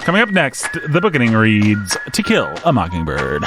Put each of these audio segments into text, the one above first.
Coming up next, the Bookening reads To Kill a Mockingbird.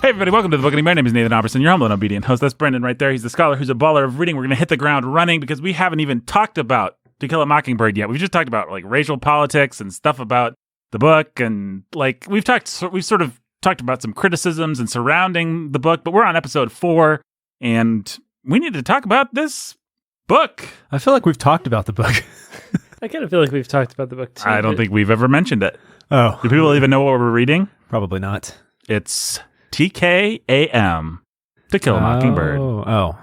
Hey everybody, welcome to the Bookening. My name is Nathan Alberson, your humble and obedient host. That's Brendan right there. He's the scholar who's a baller of reading. We're going to hit the ground running because we haven't even talked about To Kill a Mockingbird yet. We've just talked about like racial politics and stuff about the book, and like we've sort of talked about some criticisms and surrounding the book, but we're on episode 4 and we need to talk about this book. I feel like we've talked about the book. I kind of feel like we've talked about the book too. I don't think we've ever mentioned it. Oh. Do people even know what we're reading? Probably not. It's TKAM, To Kill a Mockingbird. Oh.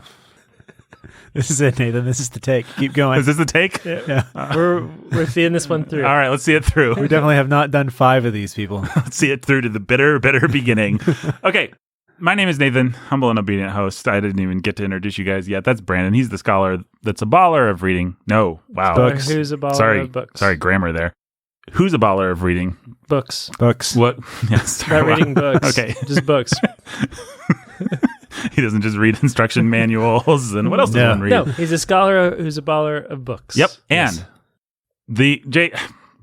This is it, Nathan. This is the take. Keep going. Is this the take? Yeah. We're seeing this one through. All right, let's see it through. We definitely have not done 5 of these, people. Let's see it through to the bitter beginning. Okay, my name is Nathan, humble and obedient host. I didn't even get to introduce you guys yet. That's Brandon. He's the scholar that's a baller of reading. No, wow. Books. Who's a baller of books? Sorry, grammar there. Who's a baller of reading? Books. What? Yes. Not reading books. Okay. Just books. He doesn't just read instruction manuals. And what else does one read? No, he's a scholar who's a baller of books. Yep. And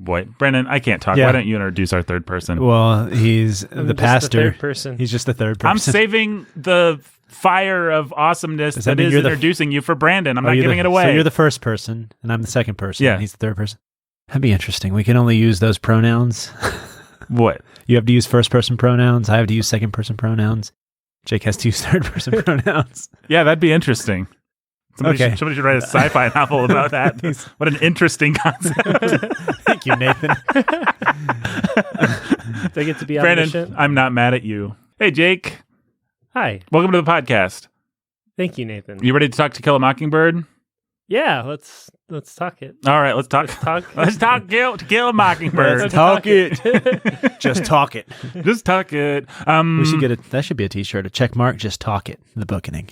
Brendan, I can't talk. Yeah. Why don't you introduce our third person? Well, he's the pastor. The third person. He's just the third person. I'm saving the fire of awesomeness that is introducing you for Brandon. I'm not giving it away. So you're the first person, and I'm the second person. Yeah. And he's the third person. That'd be interesting. We can only use those pronouns. What? You have to use first-person pronouns. I have to use second-person pronouns. Jake has to use third-person pronouns. Yeah, that'd be interesting. Somebody should write a sci-fi novel about that. What an interesting concept. Thank you, Nathan. They get to be Brandon, omniscient. I'm not mad at you. Hey, Jake. Hi. Welcome to the podcast. Thank you, Nathan. You ready to talk To Kill a Mockingbird? Yeah, let's talk it. All right, let's talk. Let's talk To Kill a Mockingbird. Let's talk it. Just talk it. Just talk it. We should that should be a t-shirt, a check mark, just talk it, the Bookening.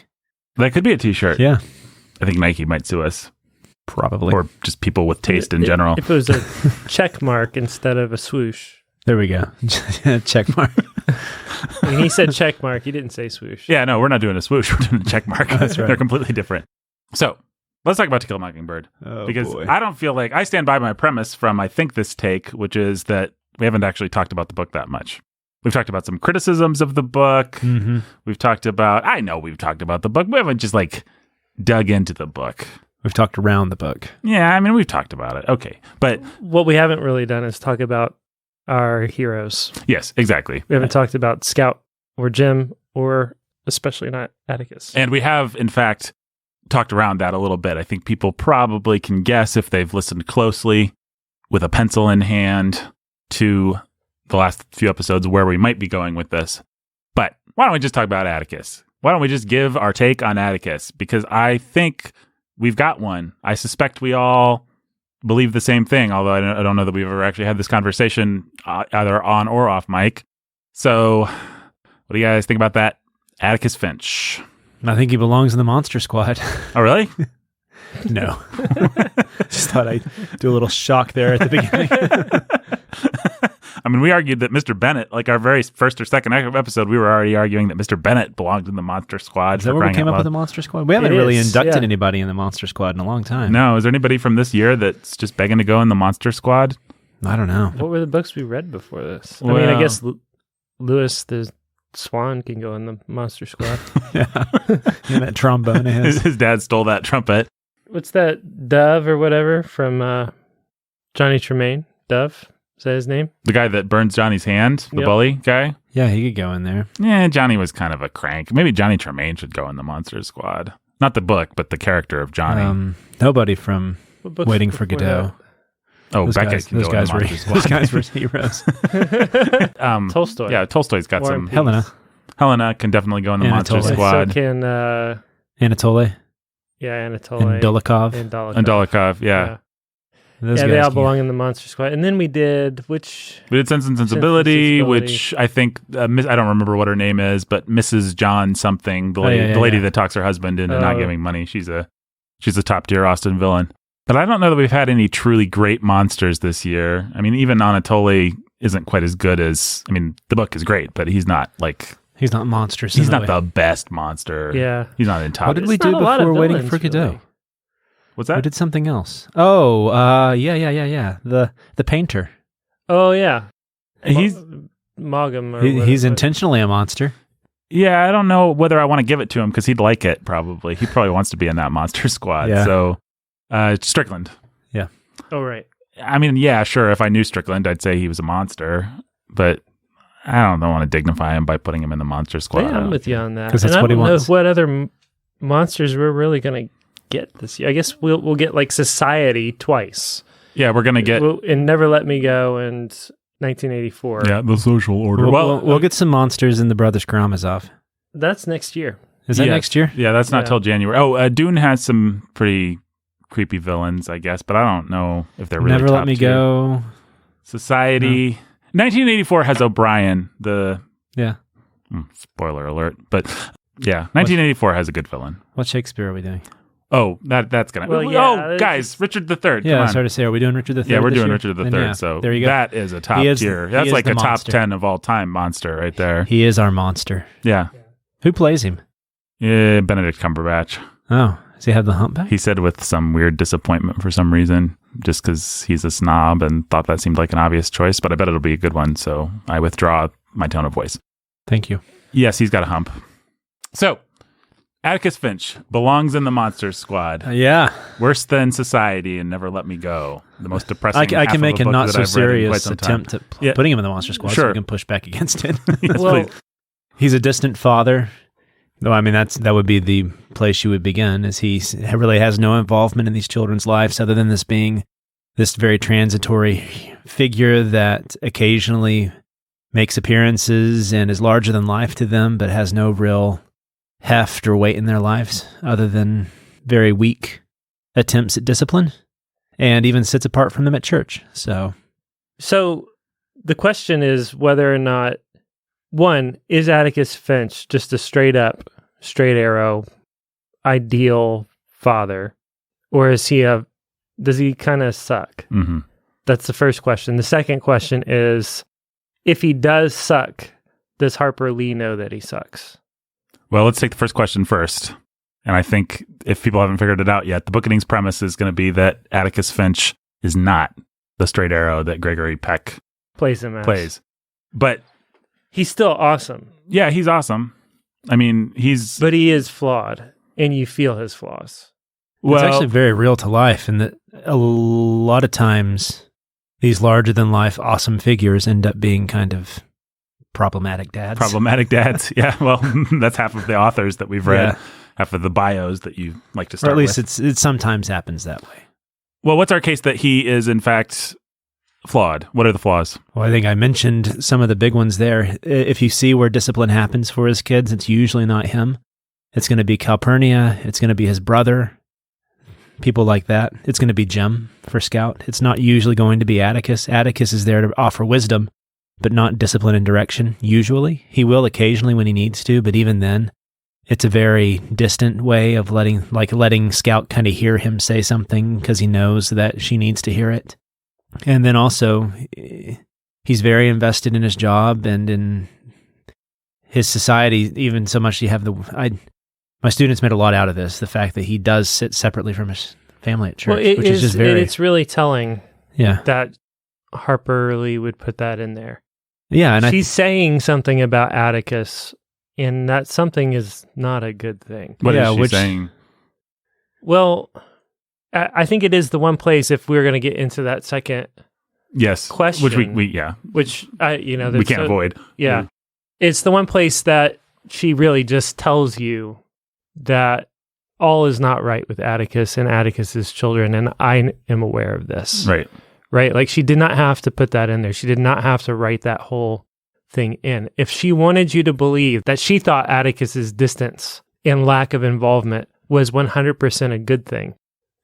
That could be a t-shirt. Yeah. I think Nike might sue us. Probably. Or just people with taste in general. If it was a check mark instead of a swoosh. There we go. Check mark. When he said check mark, he didn't say swoosh. Yeah, no, we're not doing a swoosh. We're doing a check mark. That's right. They're completely different. So, let's talk about To Kill a Mockingbird. Oh, because boy. I don't feel like I stand by my premise from I think this take, which is that we haven't actually talked about the book that much. We've talked about some criticisms of the book. Mm-hmm. We've talked about the book. We haven't just like dug into the book. We've talked around the book. Yeah, I mean, we've talked about it. Okay. But what we haven't really done is talk about our heroes. yes, exactly. We haven't talked about Scout or Jim or especially not Atticus. And we have, in fact, talked around that a little bit. I think people probably can guess if they've listened closely with a pencil in hand to the last few episodes where we might be going with this. But why don't we just talk about Atticus? Why don't we just give our take on Atticus? Because I think we've got one. I suspect we all believe the same thing, although I don't know that we've ever actually had this conversation either on or off mic. So what do you guys think about that? Atticus Finch. I think he belongs in the Monster Squad. Oh, really? No. Just thought I'd do a little shock there at the beginning. I mean, we argued that Mr. Bennett, like our very first or second episode, we were already arguing that Mr. Bennett belonged in the Monster Squad. Is that where we came up with the Monster Squad? We haven't really inducted anybody in the Monster Squad in a long time. No, is there anybody from this year that's just begging to go in the Monster Squad? I don't know. What were the books we read before this? I mean, I guess Lewis the Swan can go in the Monster Squad. Yeah. And that trombone of His dad stole that trumpet. What's that, Dove or whatever from Johnny Tremaine? Dove? Is that his name? The guy that burns Johnny's hand, the bully guy? Yeah, he could go in there. Yeah, Johnny was kind of a crank. Maybe Johnny Tremaine should go in the Monster Squad. Not the book, but the character of Johnny. Nobody from Waiting for Godot. Oh, Beckett can go in the Monster Squad. Those guys were heroes. Tolstoy. Yeah, Tolstoy's got some. Helena. Helena can definitely go in the Monster Anatoly. Squad. So can Anatoly Anatoly and Dolokhov. and Dolokhov. And Dolokhov, yeah. Those Yeah, guys they all can- belong in the Monster Squad. And then we did which? We did Sense and Sensibility, which I think, I don't remember what her name is, but Mrs. John something, the lady that talks her husband into not giving money. She's a top tier Austen villain. But I don't know that we've had any truly great monsters this year. I mean, even Anatoly isn't quite as good as, I mean, the book is great, but he's not like... He's not monstrous. He's not the best monster. Yeah. He's not in top. What did we do before Waiting for Godot? Really. What's that? We did something else. Oh, yeah. The painter. Oh, yeah. He's Mogum. Or He's whatever. intentionally a monster. Yeah, I don't know whether I want to give it to him because he'd like it, probably. He probably wants to be in that Monster Squad. Yeah. So, Strickland. Yeah. Oh, right. I mean, yeah, sure. If I knew Strickland, I'd say he was a monster, but I don't want to dignify him by putting him in the Monster Squad. Yeah, I'm with you on that. 'Cause that's and what I he don't wants. know what other monsters we're really going to get this year. I guess we'll get like Society twice. Yeah, we're going to get... and Never Let Me Go and 1984. Yeah, the social order. We'll get some monsters in the Brothers Karamazov. That's next year. Is that Yeah. next year? Yeah, that's not Yeah. till January. Oh, Dune has some pretty creepy villains, I guess, but I don't know if they're really Never top Let Me tier. Go. Society. 1984 has O'Brien, Yeah. spoiler alert, but yeah, 1984 has a good villain. What Shakespeare are we doing? Oh, that's gonna. Well, yeah, oh, guys, Richard III. Yeah, come on. sorry to say, are we doing Richard III? Yeah, we're this doing year? Richard III. Then, yeah, So there you go. that is a top He is- tier. he That's is like the a top monster. 10 of all time monster right there. He is our monster. Yeah. Who plays him? Yeah, Benedict Cumberbatch. Oh, does he have the humpback? He said with some weird disappointment for some reason, just because he's a snob and thought that seemed like an obvious choice, but I bet it'll be a good one. So I withdraw my tone of voice. Thank you. Yes, he's got a hump. So Atticus Finch belongs in the Monster Squad. Yeah. Worse than Society and Never Let Me Go. The most depressing. I half can of make a book not that so I've read in quite serious some time. attempt at Yeah. putting him in the Monster Squad so Sure. we can push back against it. Yes, Well, please. He's a distant father. Though, I mean, that would be the place you would begin, as he really has no involvement in these children's lives other than this being this very transitory figure that occasionally makes appearances and is larger than life to them, but has no real heft or weight in their lives other than very weak attempts at discipline, and even sits apart from them at church. So the question is whether or not, one, is Atticus Finch just a straight arrow, ideal father, or does he kind of suck? Mm-hmm. That's the first question. The second question is, if he does suck, does Harper Lee know that he sucks? Well, let's take the first question first. And I think if people haven't figured it out yet, the Bookening's premise is going to be that Atticus Finch is not the straight arrow that Gregory Peck Plays him as. plays. But He's still awesome, yeah, he's awesome. I mean, but he is flawed, and you feel his flaws. well, it's actually very real to life, and that a lot of times these larger than life awesome figures end up being kind of problematic dads. problematic dads. Yeah, well, that's half of the authors that we've read, Yeah. half of the bios that you like to Or start at least with. it sometimes happens that way. Well, what's our case that he is in fact flawed? What are the flaws? Well, I think I mentioned some of the big ones there. If you see where discipline happens for his kids, it's usually not him. It's going to be Calpurnia. It's going to be his brother. People like that. It's going to be Jim for Scout. It's not usually going to be Atticus. Atticus is there to offer wisdom, but not discipline and direction, usually. He will occasionally when he needs to, but even then, it's a very distant way of letting Scout kind of hear him say something because he knows that she needs to hear it. And then also, he's very invested in his job and in his society, even so much you have my students made a lot out of this, the fact that he does sit separately from his family at church, which is just very... It's really telling Yeah. that Harper Lee would put that in there. Yeah, and She's saying something about Atticus, and that something is not a good thing. What Yeah, is she which- saying? Well, I think it is the one place, if we're going to get into that second Yes, question, which we yeah which we that's can't avoid. Yeah. It's the one place that she really just tells you that all is not right with Atticus and Atticus's children, and I am aware of this. Right. Right? Like, she did not have to put that in there. She did not have to write that whole thing in. If she wanted you to believe that she thought Atticus's distance and lack of involvement was 100% a good thing,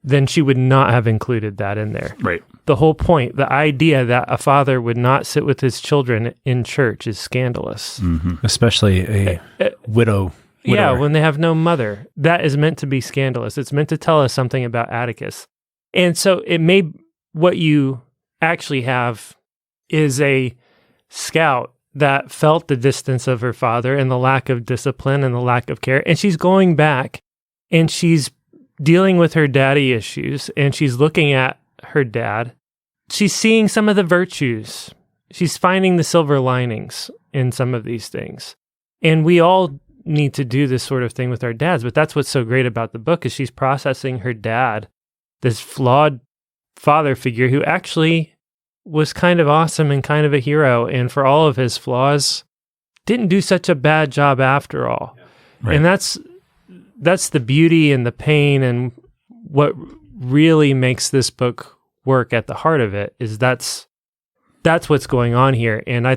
then she would not have included that in there. Right. The whole point, the idea that a father would not sit with his children in church is scandalous. Especially a widow. Yeah, when they have no mother. That is meant to be scandalous. It's meant to tell us something about Atticus. And so what you actually have is a scout that felt the distance of her father and the lack of discipline and the lack of care. And she's going back and she's dealing with her daddy issues and she's looking at her dad. She's seeing some of the virtues. She's finding the silver linings in some of these things. And we all need to do this sort of thing with our dads. But that's what's so great about the book is she's processing her dad, this flawed father figure who actually was kind of awesome and kind of a hero. And for all of his flaws, didn't do such a bad job after all. Right. And that's the beauty and the pain and what really makes this book work at the heart of it is that's what's going on here. And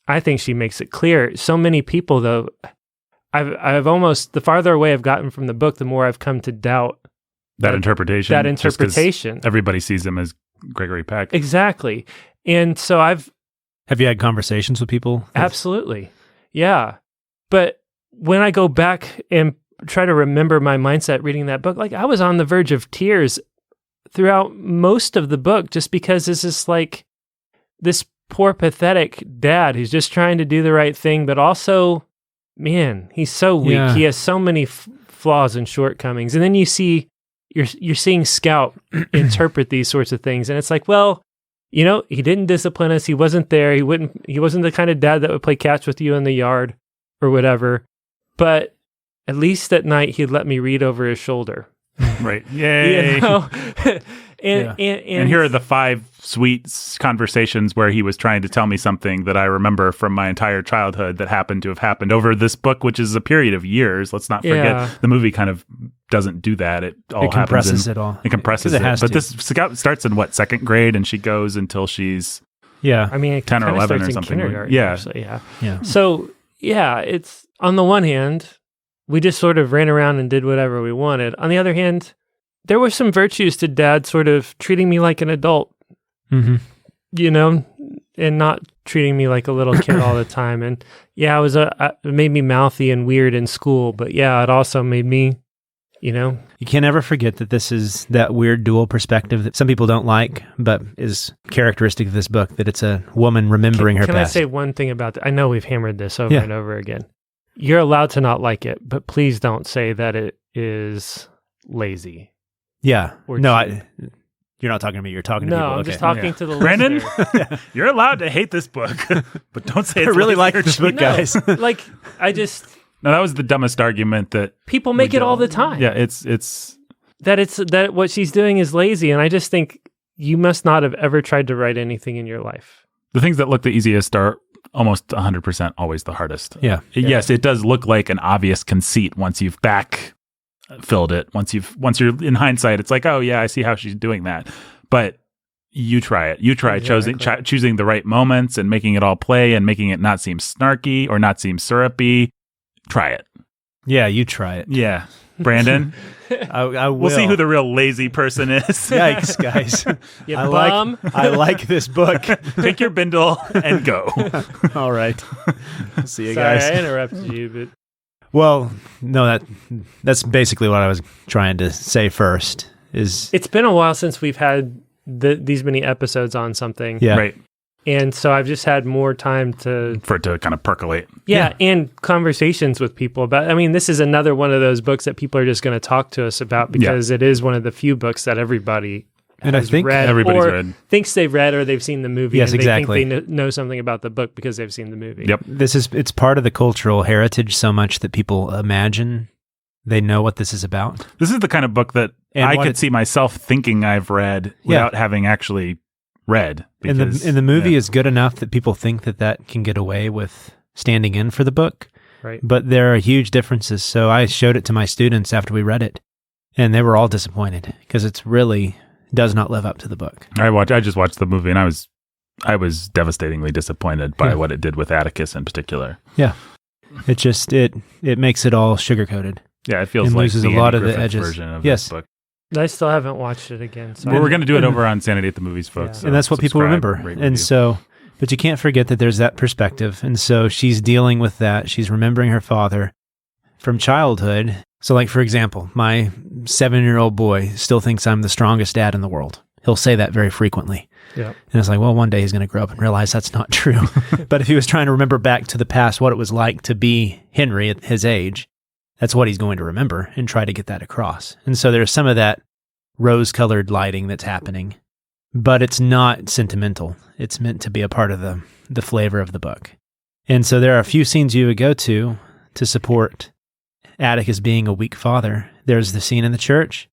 I think she makes it clear. So many people though, I've almost, the farther away I've gotten from the book, the more I've come to doubt that interpretation. That interpretation. Everybody sees him as Gregory Peck. Exactly. And so Have you had conversations with people? Absolutely. Yeah. But when I go back and try to remember my mindset reading that book, like I was on the verge of tears throughout most of the book just because this is like this poor, pathetic dad who's just trying to do the right thing, but also, man, he's so weak. Yeah. He has so many flaws and shortcomings. And then you're seeing Scout interpret these sorts of things. And it's like, well, he didn't discipline us. He wasn't there. He wasn't the kind of dad that would play catch with you in the yard or whatever. But at least at night, he'd let me read over his shoulder. Right. Yay. And here are the 5 sweet conversations where he was trying to tell me something that I remember from my entire childhood that happened to have happened over this book, which is a period of years. Let's not forget the movie kind of doesn't do that. It compresses it all. It compresses it. But this Scout starts in second grade and she goes until she's 10 or 11 or something. Actually, yeah. So it's on the one hand, we just sort of ran around and did whatever we wanted. On the other hand, there were some virtues to Dad sort of treating me like an adult, and not treating me like a little kid all the time. And it made me mouthy and weird in school, but it also made me, You can't ever forget that this is that weird dual perspective that some people don't like, but is characteristic of this book, that it's a woman remembering her past. Can I say one thing about that? I know we've hammered this over and over again. You're allowed to not like it, but please don't say that it is lazy. Yeah. You're not talking to me. You're talking to people. No, I'm just talking to the Brandon, listener. You're allowed to hate this book, but don't say it's I really like this book, guys. No, that was the dumbest argument that people make it all the time. Yeah, it's that what she's doing is lazy, and I just think you must not have ever tried to write anything in your life. The things that look the easiest are almost 100% always the hardest. Yeah. Yes, it does look like an obvious conceit once you've backfilled it. Once you're in hindsight, it's like, oh yeah, I see how she's doing that. But you try it. You try choosing the right moments and making it all play and making it not seem snarky or not seem syrupy. Try it. Yeah, you try it. Yeah. Brandon, I will. We'll see who the real lazy person is. Yikes, guys. I like this book. Take your bindle and go. All right. See you Sorry, guys. I interrupted you, but... Well, no, that's basically what I was trying to say first. It's been a while since we've had these many episodes on something. Yeah. Right. And so I've just had more time for it to kind of percolate. Yeah, and conversations with people about. I mean, this is another one of those books that people are just going to talk to us about because it is one of the few books that everybody has read read. Thinks they've read or they've seen the movie. Yes, and exactly. They think they know something about the book because they've seen the movie. Yep. It's part of the cultural heritage so much that people imagine they know what this is about. This is the kind of book that I could see myself thinking I've read without having actually read. Because, and the movie is good enough that people think that can get away with standing in for the book. Right. But there are huge differences. So I showed it to my students after we read it, and they were all disappointed because it's really does not live up to the book. I just watched the movie and I was I was devastatingly disappointed by what it did with Atticus in particular. Yeah. It just, it makes it all sugar-coated. Yeah, it feels and like loses the a lot Andy of the Griffith edges. version of Yes. this book. I still haven't watched it again. So Well, we're going to do it over on Sanity at the Movies, folks. Yeah. So And that's what people subscribe, remember. rate, And review. so, but you can't forget that there's that perspective. And so she's dealing with that. She's remembering her father from childhood. So like, for example, my 7-year-old boy still thinks I'm the strongest dad in the world. He'll say that very frequently. Yeah. And it's like, well, one day he's going to grow up and realize that's not true. But if he was trying to remember back to the past, what it was like to be Henry at his age, that's what he's going to remember and try to get that across. And so there's some of that rose-colored lighting that's happening, but it's not sentimental. It's meant to be a part of the flavor of the book. And so there are a few scenes you would go to support Atticus being a weak father. There's the scene in the church.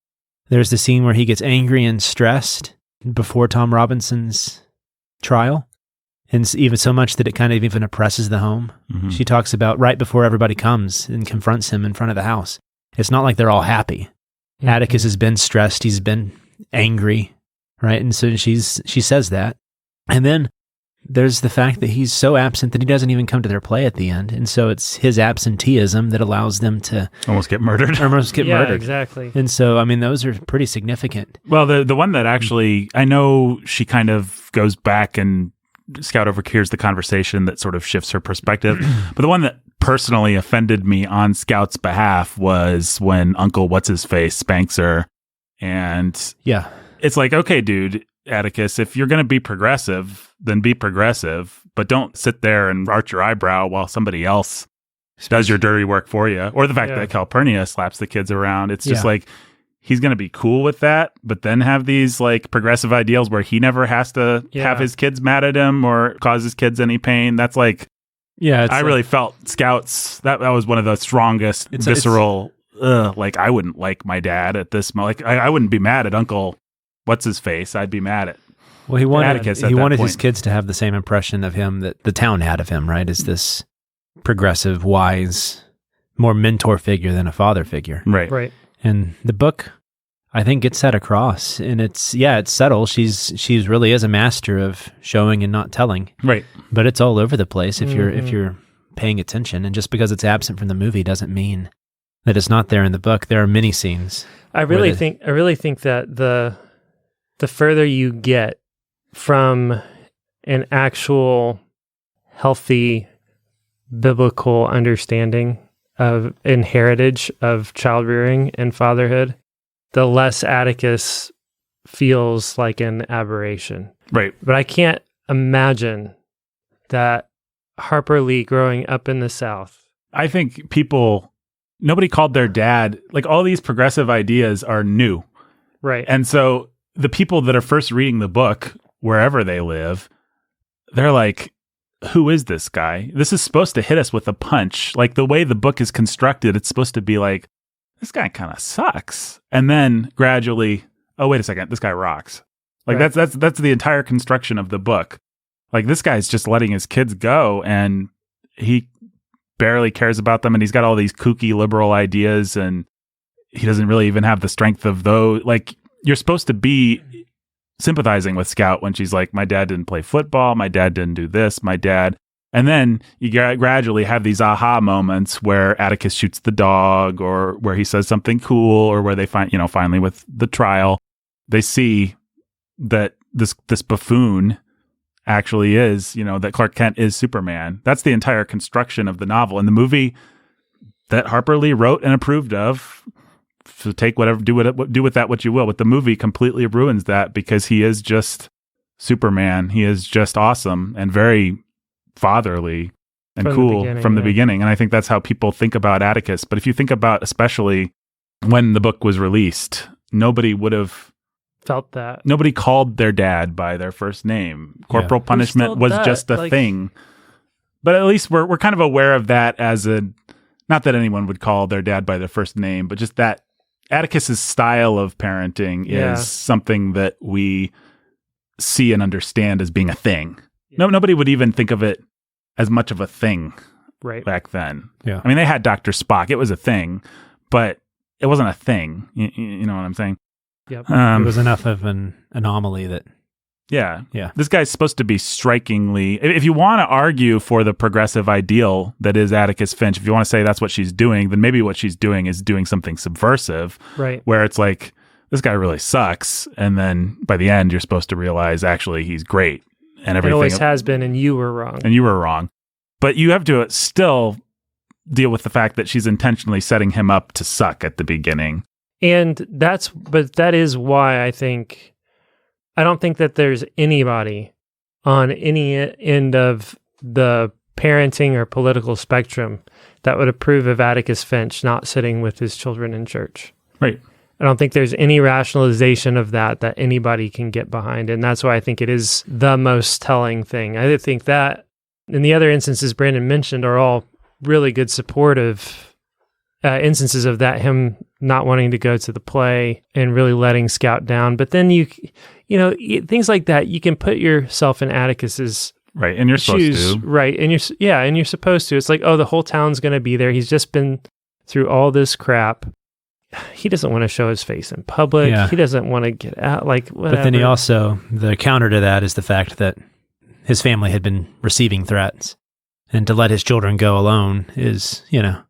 There's the scene where he gets angry and stressed before Tom Robinson's trial. And even so much that it kind of even oppresses the home. Mhm. She talks about right before everybody comes and confronts him in front of the house. It's not like they're all happy. Mhm. Atticus has been stressed. He's been angry, right? And so she says that. And then there's the fact that he's so absent that he doesn't even come to their play at the end. And so it's his absenteeism that allows them to Almost get murdered. almost get Yeah, murdered. exactly. And so, I mean, those are pretty significant. Well, the one that actually, I know she kind of goes back and Scout overhears the conversation that sort of shifts her perspective. But the one that personally offended me on Scout's behalf was when Uncle What's-His-Face spanks her. And Yeah. it's like, okay, dude, Atticus, if you're going to be progressive, then be progressive. But don't sit there and arch your eyebrow while somebody else does your dirty work for you. Or the fact Yeah. that Calpurnia slaps the kids around. It's just Yeah. like, he's going to be cool with that, but then have these like progressive ideals where he never has to have his kids mad at him or cause his kids any pain. That's like, Yeah. I really felt Scout's, that was one of the strongest visceral, like I wouldn't like my dad at this moment. Like I wouldn't be mad at Uncle What's-His-Face. I'd be mad at Well, he wanted Atticus at he that wanted his point. kids to have the same impression of him that the town had of him, right? As this progressive, wise, more mentor figure than a father figure. Right. Right. And the book, I think, gets that across. And it's subtle. She's really is a master of showing and not telling. Right. But it's all over the place if Mhm. you're paying attention. And just because it's absent from the movie doesn't mean that it's not there in the book. There are many scenes. I really think that the further you get from an actual healthy biblical understanding of and heritage of child rearing and fatherhood, the less Atticus feels like an aberration. Right. But I can't imagine that Harper Lee growing up in the South. I think nobody called their dad, like all these progressive ideas are new. Right. And so the people that are first reading the book, wherever they live, they're like, who is this guy? This is supposed to hit us with a punch. Like the way the book is constructed, it's supposed to be like, this guy kind of sucks. And then gradually, oh, wait a second, this guy rocks. Like Right. that's the entire construction of the book. Like this guy's just letting his kids go and he barely cares about them. And he's got all these kooky liberal ideas and he doesn't really even have the strength of those. Like you're supposed to be sympathizing with Scout when she's like, my dad didn't play football. My dad didn't do this. And then you gradually have these aha moments where Atticus shoots the dog or where he says something cool or where they find, finally with the trial, they see that this buffoon actually is, that Clark Kent is Superman. That's the entire construction of the novel. And the movie that Harper Lee wrote and approved of, so take whatever, do with that what you will. But the movie completely ruins that because he is just Superman. He is just awesome and very fatherly and cool from the beginning. And I think that's how people think about Atticus. But if you think about, especially when the book was released, nobody would have felt that. Nobody called their dad by their first name. Corporal punishment was just a thing. But at least we're kind of aware of that as not that anyone would call their dad by their first name, but just that Atticus's style of parenting is something that we see and understand as being a thing. No, nobody would even think of it as much of a thing back then. Yeah. I mean, they had Dr. Spock. It was a thing, but it wasn't a thing. You know what I'm saying? Yep. It was enough of an anomaly that Yeah. Yeah. This guy's supposed to be strikingly, if you want to argue for the progressive ideal that is Atticus Finch, if you want to say that's what she's doing, then maybe what she's doing is doing something subversive, Right. where it's like, this guy really sucks. And then by the end, you're supposed to realize actually he's great and everything. It always has been, and you were wrong. And you were wrong. But you have to still deal with the fact that she's intentionally setting him up to suck at the beginning. And that is why I don't think that there's anybody on any end of the parenting or political spectrum that would approve of Atticus Finch not sitting with his children in church. Right. I don't think there's any rationalization of that anybody can get behind. And that's why I think it is the most telling thing. I think that, and the other instances Brandon mentioned are all really good supportive instances of that, him not wanting to go to the play and really letting Scout down. But then things like that, you can put yourself in Atticus's right, and you're shoes, supposed to. right, and you're supposed to. It's like, oh, the whole town's going to be there. He's just been through all this crap. He doesn't want to show his face in public. Yeah. He doesn't want to get out, like, whatever. But then the counter to that is the fact that his family had been receiving threats, and to let his children go alone is, yeah,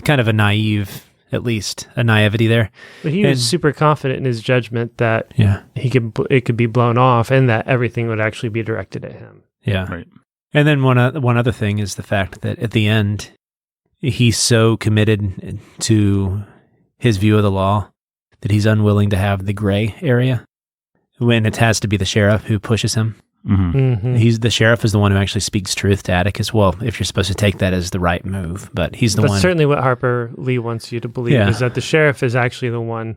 kind of a naivety there. But he was super confident in his judgment that Yeah. it could be blown off, and that everything would actually be directed at him. Yeah. Right. And then one other thing is the fact that at the end, he's so committed to his view of the law that he's unwilling to have the gray area when it has to be the sheriff who pushes him. Mm-hmm. Mm-hmm. The sheriff is the one who actually speaks truth to Atticus. Well, if you're supposed to take that as the right move, but he's the one. That's certainly what Harper Lee wants you to believe, is that the sheriff is actually the one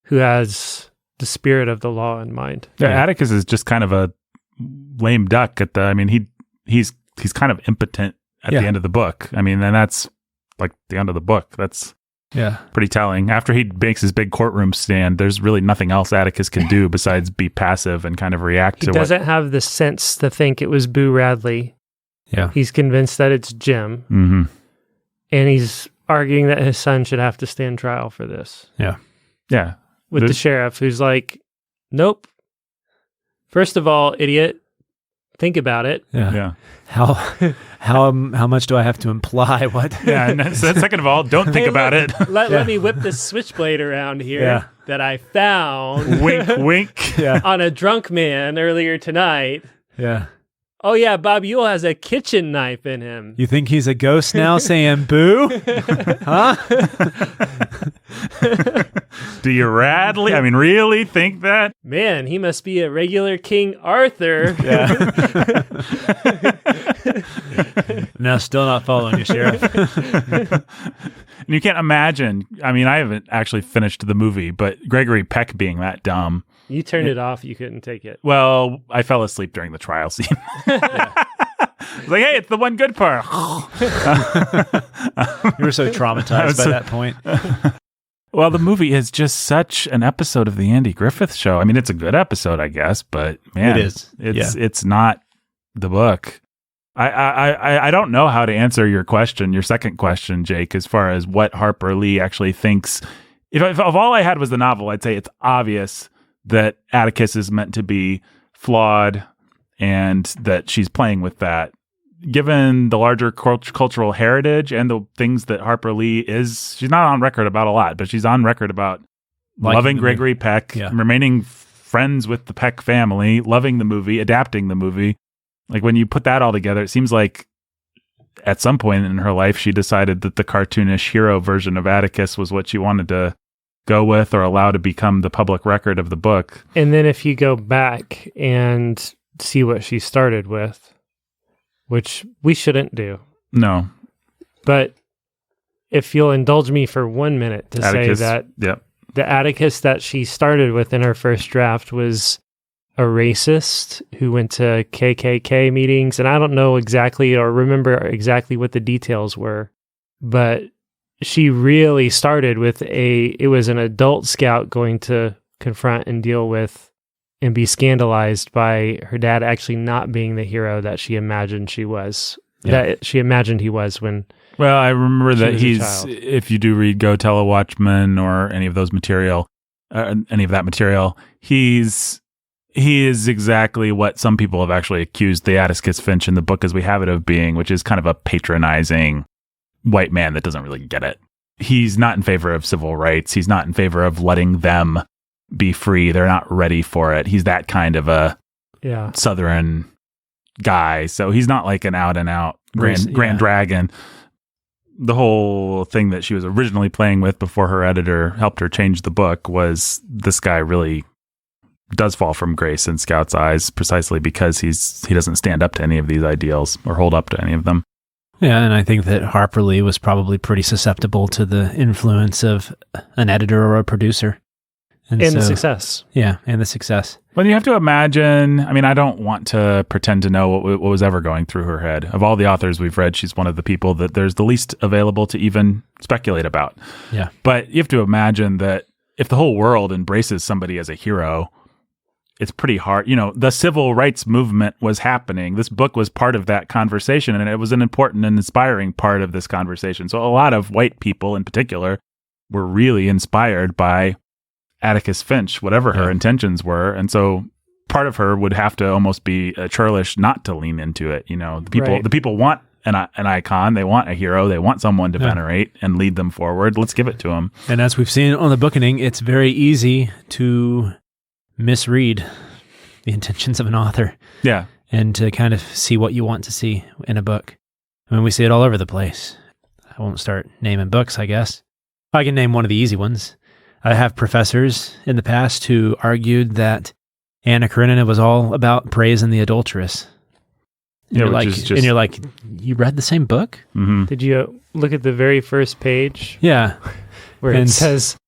who has the spirit of the law in mind. Yeah, Atticus is just kind of a lame duck he's kind of impotent at the end of the book. I mean, and that's like the end of the book. That's pretty telling. After he makes his big courtroom stand, there's really nothing else Atticus can do besides be passive and kind of react to He doesn't have the sense to think it was Boo Radley. Yeah. He's convinced that it's Jim. Mm-hmm. And he's arguing that his son should have to stand trial for this. Yeah. Yeah. With the sheriff, who's like, nope. First of all, idiot, think about it. Yeah. How much do I have to imply? What? Yeah. And second of all, don't think about it. Let me whip this switchblade around here that I found. Wink, wink. On a drunk man earlier tonight. Yeah. Oh yeah, Bob Ewell has a kitchen knife in him. You think he's a ghost now saying boo? Huh? Do you really think that? Man, he must be a regular King Arthur. Yeah. No, still not following you, Sheriff. And you can't imagine. I mean, I haven't actually finished the movie, but Gregory Peck being that dumb. You turned it off. You couldn't take it. Well, I fell asleep during the trial scene. It's like, hey, it's the one good part. You were so traumatized by that point. Well, the movie is just such an episode of the Andy Griffith Show. I mean, it's a good episode, I guess, but man, it is. It's not the book. I don't know how to answer your second question, Jake, as far as what Harper Lee actually thinks. If all I had was the novel, I'd say it's obvious that Atticus is meant to be flawed and that she's playing with that. Given the larger cultural heritage and the things that Harper Lee is, she's not on record about a lot, but she's on record about loving Gregory Peck, remaining friends with the Peck family, loving the movie, adapting the movie. Like when you put that all together, it seems like at some point in her life, she decided that the cartoonish hero version of Atticus was what she wanted to go with or allow to become the public record of the book. And then if you go back and see what she started with, which we shouldn't do. No. But if you'll indulge me for 1 minute to Atticus, say that the Atticus that she started with in her first draft was a racist who went to KKK meetings, and I don't know exactly or remember exactly what the details were, but she really started with it was an adult scout going to confront and deal with and be scandalized by her dad actually not being the hero that she imagined she was, that she imagined he was when. Well, I remember that he's, if you do read Go Tell a Watchman or any of that material, he's He is exactly what some people have actually accused the Atticus Finch in the book as we have it of being, which is kind of a patronizing white man that doesn't really get it. He's not in favor of civil rights. He's not in favor of letting them be free. They're not ready for it. He's that kind of a Southern guy. So he's not like an out and out grand dragon. The whole thing that she was originally playing with before her editor helped her change the book was this guy really does fall from grace in Scout's eyes precisely because he doesn't stand up to any of these ideals or hold up to any of them. Yeah, and I think that Harper Lee was probably pretty susceptible to the influence of an editor or a producer. And the success. Yeah, and the success. Well, you have to imagine, I mean, I don't want to pretend to know what was ever going through her head. Of all the authors we've read, she's one of the people that there's the least available to even speculate about. Yeah. But you have to imagine that if the whole world embraces somebody as a hero, it's pretty hard. You know, the civil rights movement was happening. This book was part of that conversation, and it was an important and inspiring part of this conversation. So a lot of white people in particular were really inspired by Atticus Finch, whatever her intentions were. And so part of her would have to almost be churlish not to lean into it. You know, the people want an icon. They want a hero. They want someone to venerate and lead them forward. Let's give it to them. And as we've seen on the Bookening, it's very easy to misread the intentions of an author. Yeah. And to kind of see what you want to see in a book. I mean, we see it all over the place. I won't start naming books, I guess. I can name one of the easy ones. I have professors in the past who argued that Anna Karenina was all about praise and the adulteress. And you're like, you read the same book? Mm-hmm. Did you look at the very first page? Yeah. Where it says,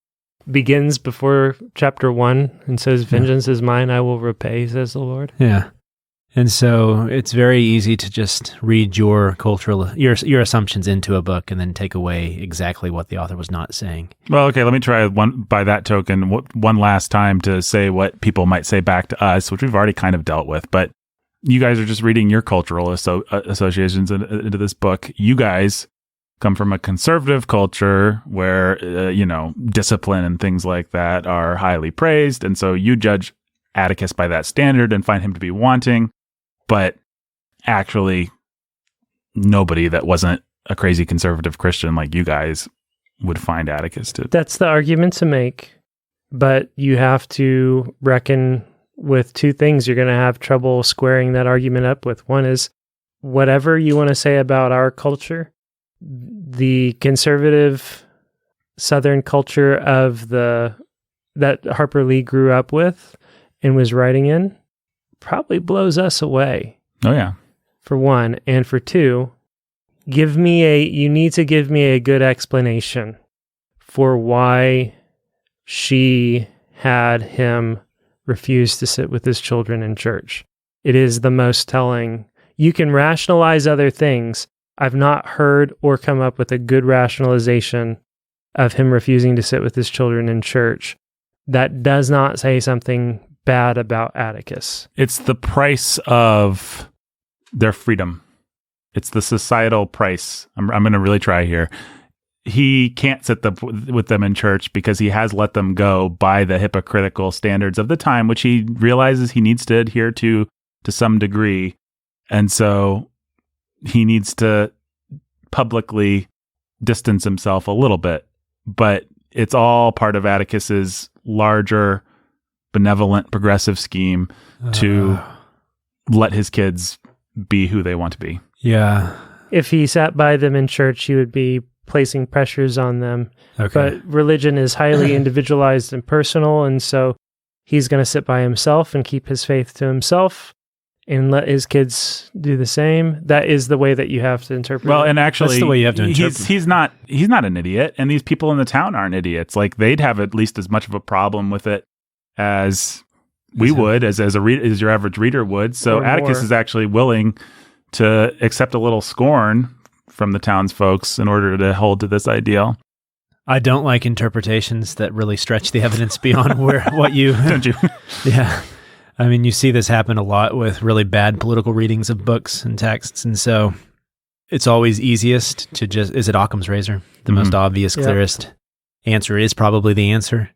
begins before chapter 1 and says, vengeance is mine, I will repay, says the Lord. Yeah. And so it's very easy to just read your your assumptions into a book and then take away exactly what the author was not saying. Well, okay, let me try by that token one last time to say what people might say back to us, which we've already kind of dealt with. But you guys are just reading your cultural associations into this book. You guys come from a conservative culture where, discipline and things like that are highly praised. And so you judge Atticus by that standard and find him to be wanting. But actually, nobody that wasn't a crazy conservative Christian like you guys would find Atticus to. That's the argument to make. But you have to reckon with two things you're going to have trouble squaring that argument up with. One is whatever you want to say about our culture, the conservative Southern culture of that Harper Lee grew up with and was writing in, probably blows us away. Oh, yeah. For one. And for two, you need to give me a good explanation for why she had him refuse to sit with his children in church. It is the most telling. You can rationalize other things. I've not heard or come up with a good rationalization of him refusing to sit with his children in church that does not say something bad about Atticus. It's the price of their freedom. It's the societal price. I'm going to really try here. He can't sit with them in church because he has let them go by the hypocritical standards of the time, which he realizes he needs to adhere to some degree. And so he needs to publicly distance himself a little bit. But it's all part of Atticus's larger benevolent progressive scheme to let his kids be who they want to be. Yeah. If he sat by them in church, he would be placing pressures on them. Okay. But religion is highly individualized and personal, and so he's going to sit by himself and keep his faith to himself and let his kids do the same. That is the way that you have to interpret it. Well, and actually, that's the way you have to interpret. He's not an idiot, and these people in the town aren't idiots. Like, they'd have at least as much of a problem with it as we would, as your average reader would. So Atticus is actually willing to accept a little scorn from the townsfolks in order to hold to this ideal. I don't like interpretations that really stretch the evidence beyond what you... Don't you? Yeah. I mean, you see this happen a lot with really bad political readings of books and texts, and so it's always easiest to just... Is it Occam's razor? The most obvious, clearest answer is probably the answer.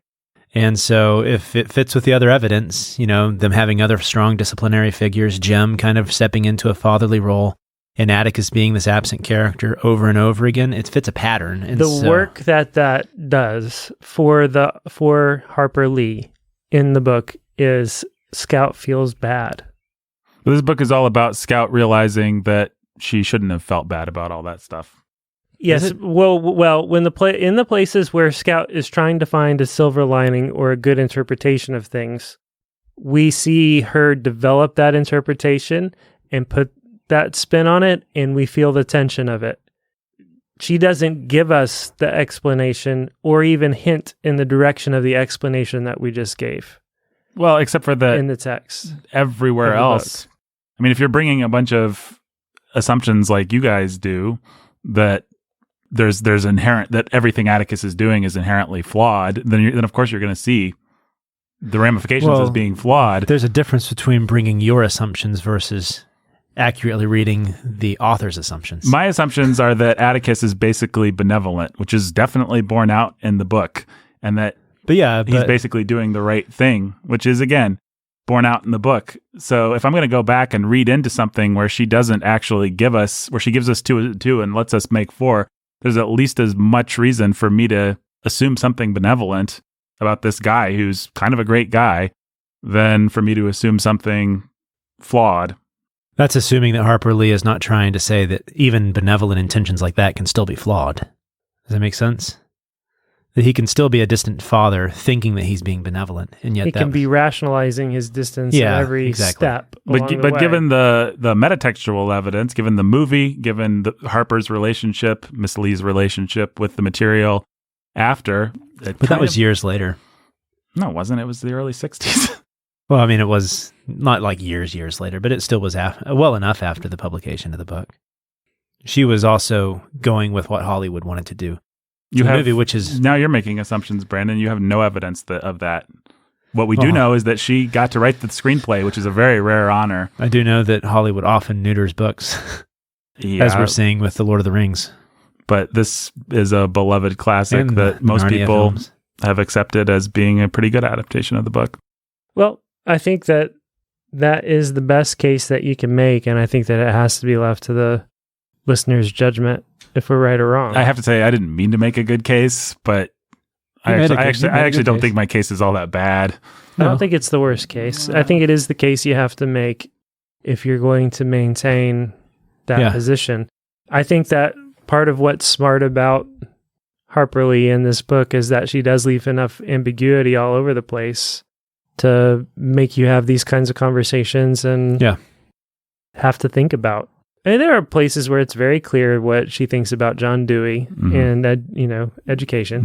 And so if it fits with the other evidence, them having other strong disciplinary figures, Jem kind of stepping into a fatherly role, and Atticus being this absent character over and over again, it fits a pattern. And work that does for Harper Lee in the book is Scout feels bad. Well, this book is all about Scout realizing that she shouldn't have felt bad about all that stuff. Yes, well, when in the places where Scout is trying to find a silver lining or a good interpretation of things, we see her develop that interpretation and put that spin on it, and we feel the tension of it. She doesn't give us the explanation or even hint in the direction of the explanation that we just gave. Well, except for in the text. Everywhere else. I mean, if you're bringing a bunch of assumptions like you guys do, that there's inherent, that everything Atticus is doing is inherently flawed, then of course you're going to see the ramifications as being flawed. There's a difference between bringing your assumptions versus accurately reading the author's assumptions. My assumptions are that Atticus is basically benevolent, which is definitely borne out in the book, and that he's basically doing the right thing, which is, again, borne out in the book. So if I'm going to go back and read into something where she doesn't actually give us, where she gives us two and lets us make 4, there's at least as much reason for me to assume something benevolent about this guy who's kind of a great guy than for me to assume something flawed. That's assuming that Harper Lee is not trying to say that even benevolent intentions like that can still be flawed. Does that make sense? That he can still be a distant father thinking that he's being benevolent, and yet he can be rationalizing his distance at every step. But given the metatextual evidence, given the movie, given Harper's relationship, Miss Lee's relationship with the material after. But that was years later. No, it wasn't. It was the early 60s. Well, I mean, it was not like years later, but it still was well enough after the publication of the book. She was also going with what Hollywood wanted to do. Movie, which is now you're making assumptions, Brandon. You have no evidence of that. What we do know is that she got to write the screenplay, which is a very rare honor. I do know that Hollywood often neuters books, as we're seeing with The Lord of the Rings. But this is a beloved classic that most people have accepted as being a pretty good adaptation of the book. Well, I think that is the best case that you can make, and I think that it has to be left to the listener's judgment if we're right or wrong. I have to say, I didn't mean to make a good case, but I actually don't think my case is all that bad. I don't think it's the worst case. I think it is the case you have to make if you're going to maintain that position. I think that part of what's smart about Harper Lee in this book is that she does leave enough ambiguity all over the place to make you have these kinds of conversations and have to think about. And there are places where it's very clear what she thinks about John Dewey and education,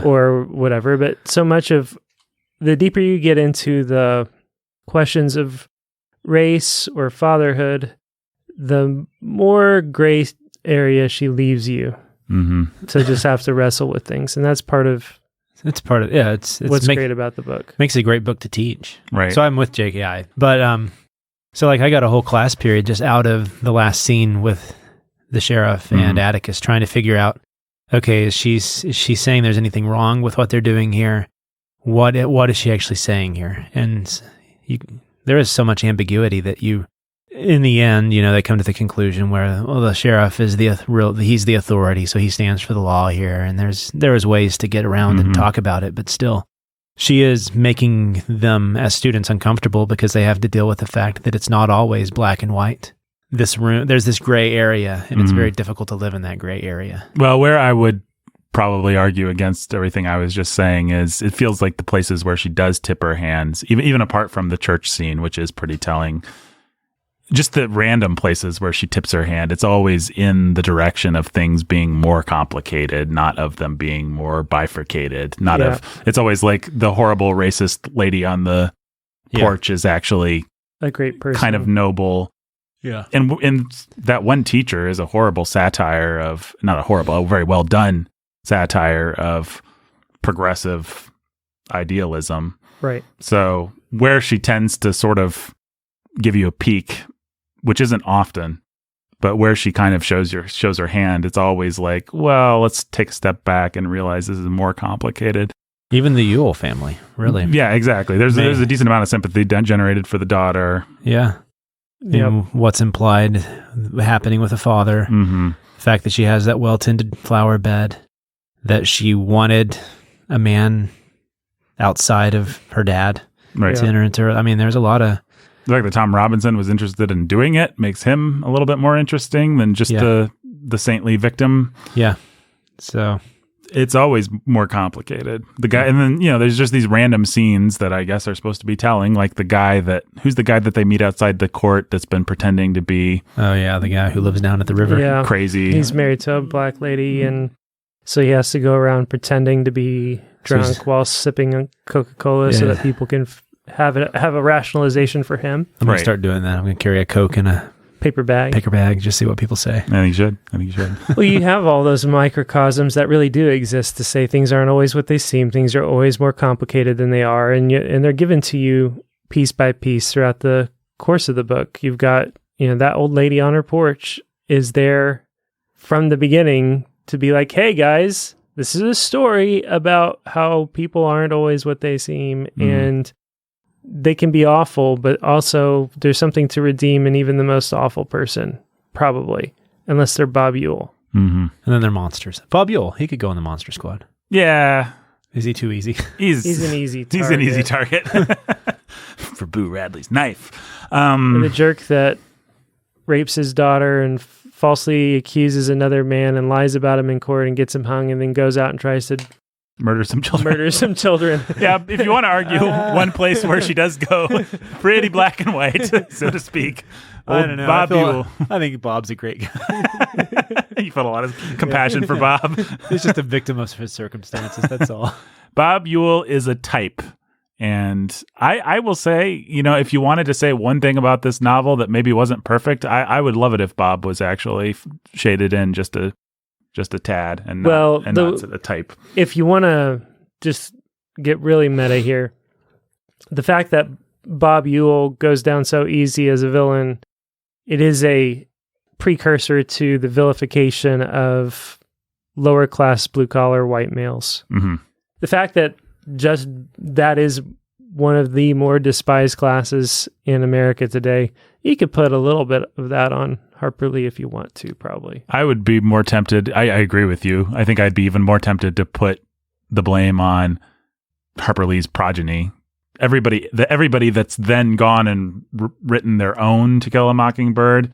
or whatever. But so much of the deeper you get into the questions of race or fatherhood, the more gray area she leaves you to just have to wrestle with things, and that's part of. It's part of it's what's great about the book. Makes it a great book to teach. Right. So I'm with JKI, but so like I got a whole class period just out of the last scene with the sheriff and Atticus trying to figure out, okay, is she saying there's anything wrong with what they're doing here? What is she actually saying here? And there is so much ambiguity that in the end, they come to the conclusion where, the sheriff is he's the authority, so he stands for the law here, and there is ways to get around and talk about it, but still. She is making them as students uncomfortable because they have to deal with the fact that it's not always black and white. There's this gray area, and it's very difficult to live in that gray area. Well, where I would probably argue against everything I was just saying is it feels like the places where she does tip her hands, even apart from the church scene, which is pretty telling. Just the random places where she tips her hand, it's always in the direction of things being more complicated, not of them being more bifurcated. It's always like the horrible racist lady on the porch is actually a great person, kind of noble. Yeah. And that one teacher is a horrible satire of, not a horrible, a very well done satire of progressive idealism. Right. So where she tends to sort of give you a peek, which isn't often, but where she kind of shows her hand, it's always like, well, let's take a step back and realize this is more complicated. Even the Ewell family, really. Yeah, exactly. There's a decent amount of sympathy generated for the daughter. Yeah. Yep. And what's implied happening with the father. Mm-hmm. The fact that she has that well-tended flower bed, that she wanted a man outside of her dad Right. to enter into her. I mean, there's a lot of... The fact that Tom Robinson was interested in doing it makes him a little bit more interesting than just the saintly victim. Yeah. So... It's always more complicated. The guy, and then, there's just these random scenes that I guess are supposed to be telling, like who's the guy that they meet outside the court that's been pretending to be... Oh, yeah, the guy who lives down at the river. Yeah. Crazy. He's married to a black lady, and so he has to go around pretending to be drunk while sipping on Coca-Cola so that people can have a rationalization for him. I'm going to start doing that. I'm going to carry a Coke in a paper bag, just see what people say. I think you should. Well, you have all those microcosms that really do exist to say things aren't always what they seem. Things are always more complicated than they are, and they're given to you piece by piece throughout the course of the book. You've got, that old lady on her porch is there from the beginning to be like, hey guys, this is a story about how people aren't always what they seem, and they can be awful, but also there's something to redeem in even the most awful person, probably, unless they're Bob Ewell. Mm-hmm. And then they're monsters. Bob Ewell, he could go in the monster squad. Yeah. Is he too easy? He's an easy target. He's an easy target for Boo Radley's knife. And the jerk that rapes his daughter and falsely accuses another man and lies about him in court and gets him hung and then goes out and tries to murder some children. Yeah, if you want to argue one place where she does go pretty black and white, so to speak. I don't know. Bob Ewell. I think Bob's a great guy. You felt a lot of compassion for Bob. He's just a victim of his circumstances, that's all. Bob Ewell is a type. And I will say, if you wanted to say one thing about this novel that maybe wasn't perfect, I would love it if Bob was actually shaded in just a tad and not a type. If you want to just get really meta here, the fact that Bob Ewell goes down so easy as a villain, it is a precursor to the vilification of lower class blue collar white males. Mm-hmm. The fact that just that is one of the more despised classes in America today, you could put a little bit of that on Harper Lee if you want to, probably. I would be more tempted. I agree with you. I think I'd be even more tempted to put the blame on Harper Lee's progeny. Everybody that's then gone and written their own To Kill a Mockingbird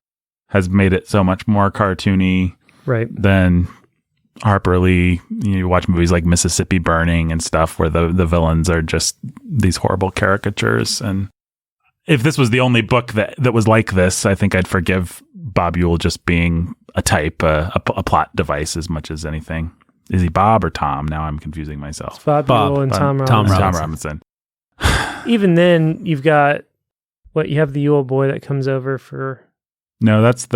has made it so much more cartoony than Harper Lee. You watch movies like Mississippi Burning and stuff where the villains are just these horrible caricatures. And if this was the only book that was like this, I think I'd forgive Bob Ewell just being a type, a plot device as much as anything. Is he Bob or Tom? Now I'm confusing myself. It's Bob Ewell and Tom Robinson. Even then, you've got you have the Ewell boy that comes over for... No, isn't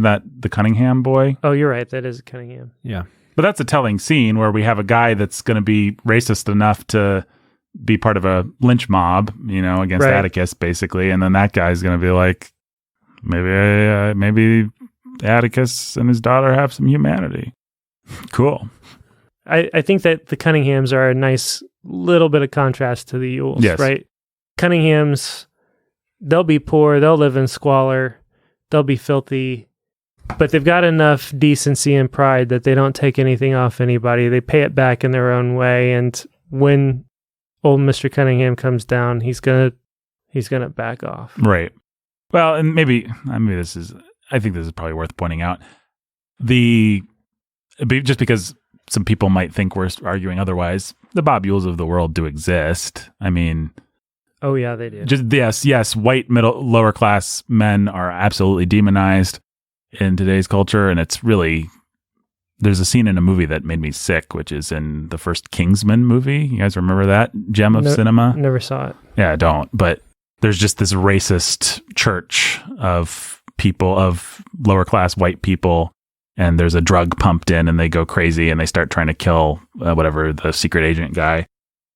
that the Cunningham boy? Oh, you're right. That is Cunningham. Yeah. But that's a telling scene where we have a guy that's going to be racist enough to be part of a lynch mob, against Atticus, basically. And then that guy's going to be like, maybe Atticus and his daughter have some humanity. Cool. I think that the Cunninghams are a nice little bit of contrast to the Ewells, right? Cunninghams, they'll be poor, they'll live in squalor, they'll be filthy, but they've got enough decency and pride that they don't take anything off anybody. They pay it back in their own way, and when old Mr. Cunningham comes down, he's gonna back off. Right. Well, and maybe I think this is probably worth pointing out. Just because some people might think we're arguing otherwise, the Bob Ewells of the world do exist. I mean, oh yeah, they do. Just yes, white lower class men are absolutely demonized in today's culture, and it's really, there's a scene in a movie that made me sick, which is in the first Kingsman movie. You guys remember that gem of cinema? Never saw it. Yeah, I don't. But there's just this racist church of people, of lower class white people. And there's a drug pumped in and they go crazy and they start trying to kill the secret agent guy.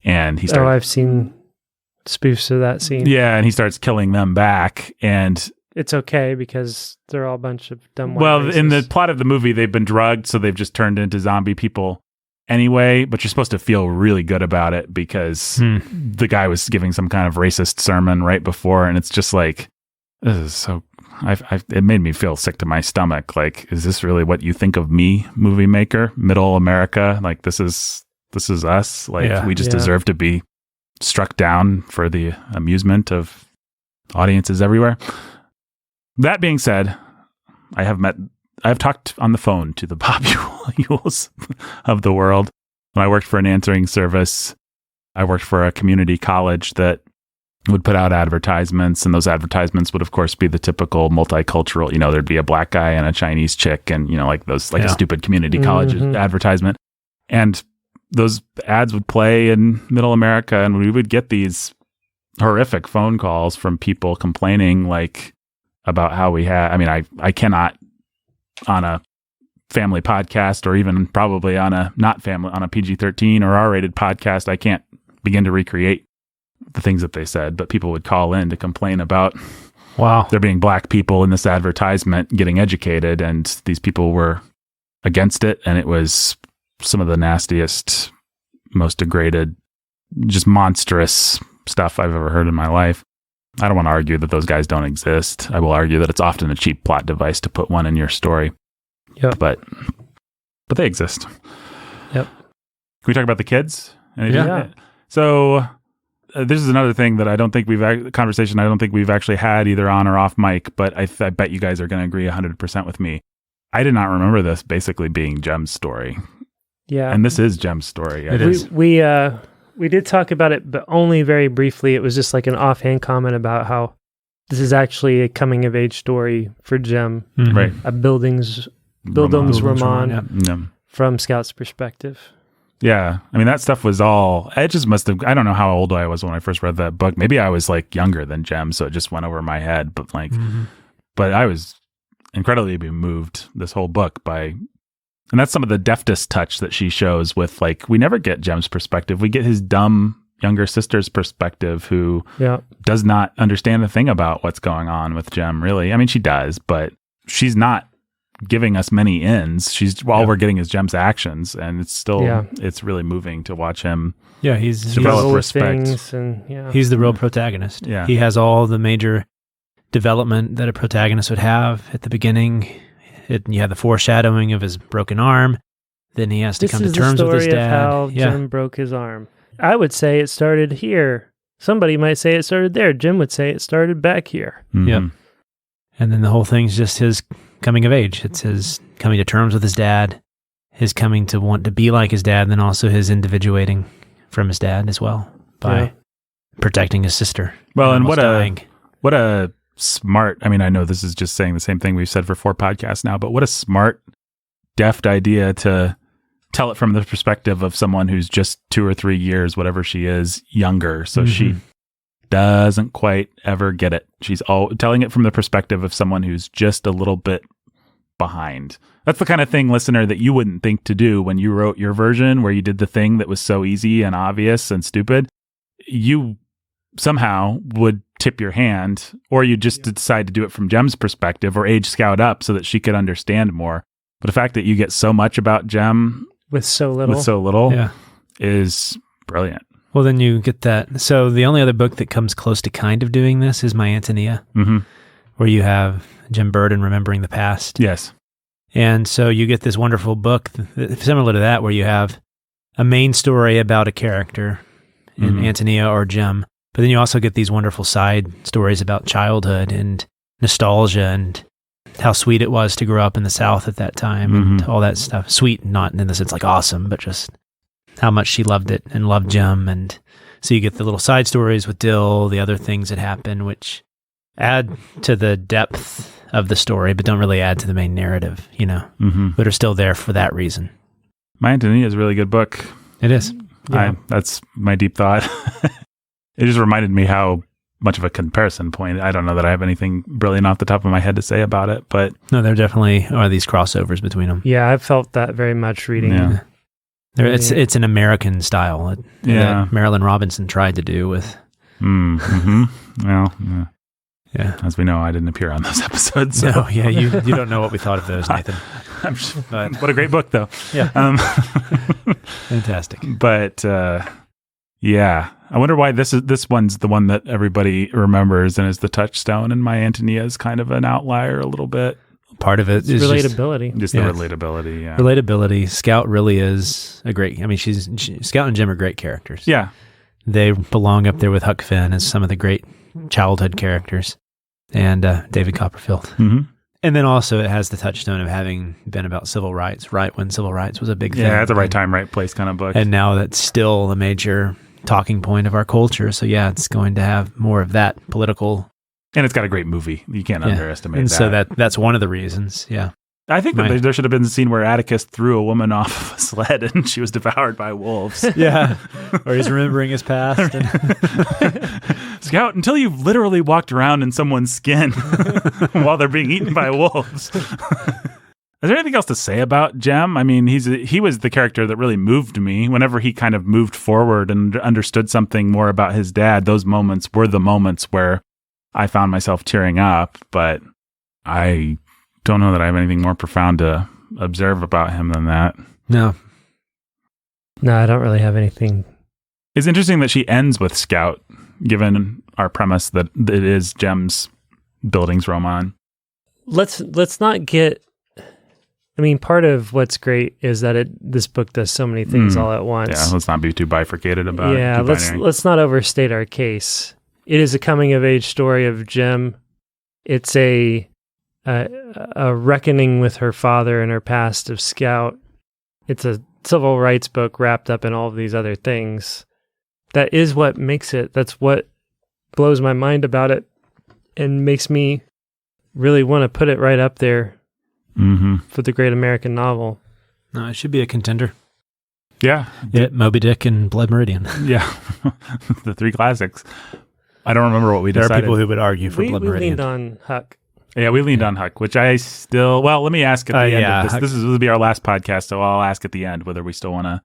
And he starts... I've seen spoofs of that scene. Yeah, and he starts killing them back. And it's okay because they're all a bunch of dumb white Well, racists. in the plot of the movie, they've been drugged, so they've just turned into zombie people. anyway, but you're supposed to feel really good about it because the guy was giving some kind of racist sermon right before, and it's just like, this is so. It made me feel sick to my stomach. Like, is this really what you think of me, movie maker, middle America? Like, this is us. Like, we just deserve to be struck down for the amusement of audiences everywhere. That being said, I have talked on the phone to the popules of the world. When I worked for an answering service, I worked for a community college that would put out advertisements, and those advertisements would of course be the typical multicultural, there'd be a black guy and a Chinese chick, and like those, like a stupid community college advertisement. And those ads would play in middle America, and we would get these horrific phone calls from people complaining like about how I cannot on a family podcast, or even probably on a not family, on a PG-13 or R-rated podcast, I can't begin to recreate the things that they said, but people would call in to complain about there being black people in this advertisement getting educated, and these people were against it, and it was some of the nastiest, most degraded, just monstrous stuff I've ever heard in my life. I don't want to argue that those guys don't exist. I will argue that it's often a cheap plot device to put one in your story. Yep. But they exist. Yep. Can we talk about the kids? Yeah. So this is another thing that I don't think we've actually had either on or off mic, but I bet you guys are going to agree 100% with me. I did not remember this basically being Jem's story. Yeah. And this is Jem's story. It is. We did talk about it, but only very briefly. It was just like an offhand comment about how this is actually a coming of age story for Jem. Mm-hmm. Right. A Bildungsroman from Scout's perspective. Yeah. I mean, that stuff was all, it just must have, I don't know how old I was when I first read that book. Maybe I was like younger than Jem, so it just went over my head. But but I was incredibly moved this whole book by, and that's some of the deftest touch that she shows with, like, we never get Jem's perspective. We get his dumb younger sister's perspective, who does not understand a thing about what's going on with Jem, really. I mean, she does, but she's not giving us many ends. All we're getting is Jem's actions, and it's still, it's really moving to watch him. Yeah, he's develop respect. He's the real protagonist. Yeah. He has all the major development that a protagonist would have at the beginning. You have the foreshadowing of his broken arm. Then he has to come to terms with his dad. This is the story of how Jem broke his arm. I would say it started here. Somebody might say it started there. Jem would say it started back here. Mm-hmm. Yep. And then the whole thing's just his coming of age. It's his coming to terms with his dad, his coming to want to be like his dad, and then also his individuating from his dad as well by protecting his sister. Well, and what a smart, I mean, I know this is just saying the same thing we've said for 4 podcasts now, but what a smart, deft idea to tell it from the perspective of someone who's just 2 or 3 years, whatever she is, younger. So she doesn't quite ever get it. She's all telling it from the perspective of someone who's just a little bit behind. That's the kind of thing, listener, that you wouldn't think to do when you wrote your version, where you did the thing that was so easy and obvious and stupid. You somehow would tip your hand, or you just decide to do it from Jem's perspective, or age scout up so that she could understand more. But the fact that you get so much about Jem with so little is brilliant. Well, then you get that. So the only other book that comes close to kind of doing this is My Antonia, where you have Jem Burden remembering the past. Yes. And so you get this wonderful book similar to that, where you have a main story about a character in Antonia or Jem, but then you also get these wonderful side stories about childhood and nostalgia and how sweet it was to grow up in the South at that time and all that stuff. Sweet, not in the sense like awesome, but just how much she loved it and loved Jem. And so you get the little side stories with Dill, the other things that happen, which add to the depth of the story, but don't really add to the main narrative, but are still there for that reason. My Antonia is a really good book. It is. Yeah. That's my deep thought. It just reminded me how much of a comparison point. I don't know that I have anything brilliant off the top of my head to say about it, but no, there definitely are these crossovers between them. Yeah, I've felt that very much reading. Yeah. It's an American style that Marilyn Robinson tried to do with. Well, yeah. Yeah. As we know, I didn't appear on those episodes. So. No, yeah, you don't know what we thought of those, Nathan. What a great book, though. Yeah. Fantastic. But yeah, I wonder why this one's the one that everybody remembers and is the touchstone, and My Antonia is kind of an outlier a little bit. Part of it is relatability. Just the relatability, yeah. Relatability. Scout really is a great... I mean, Scout and Jim are great characters. Yeah. They belong up there with Huck Finn as some of the great childhood characters. And David Copperfield. Mm-hmm. And then also it has the touchstone of having been about civil rights, right when civil rights was a big thing. Yeah, at the right time, right place kind of book. And now that's still a major talking point of our culture. So yeah, it's going to have more of that political... And it's got a great movie. You can't underestimate and that. So that's one of the reasons, yeah. I think that there should have been a scene where Atticus threw a woman off a sled and she was devoured by wolves. Yeah. Or he's remembering his past. Scout, until you've literally walked around in someone's skin while they're being eaten by wolves. Is there anything else to say about Jem? I mean, he was the character that really moved me. Whenever he kind of moved forward and understood something more about his dad, those moments were the moments where I found myself tearing up, but I don't know that I have anything more profound to observe about him than that. No, I don't really have anything. It's interesting that she ends with Scout, given our premise that it is Jem's Bildungsroman. Let's not get... I mean, part of what's great is that this book does so many things all at once. Yeah, let's not be too bifurcated about it. Yeah, let's not overstate our case. It is a coming-of-age story of Jem. It's a reckoning with her father and her past of Scout. It's a civil rights book wrapped up in all of these other things. That is what makes it. That's what blows my mind about it and makes me really want to put it right up there for the great American novel. No, it should be a contender. Yeah. Moby Dick and Blood Meridian. Yeah. The three classics. I don't remember what we decided. There are people who would argue for Blood Meridian. We leaned on Huck. Yeah, we leaned on Huck, which I still... Well, let me ask at the end of this. This will be our last podcast, so I'll ask at the end whether we still want to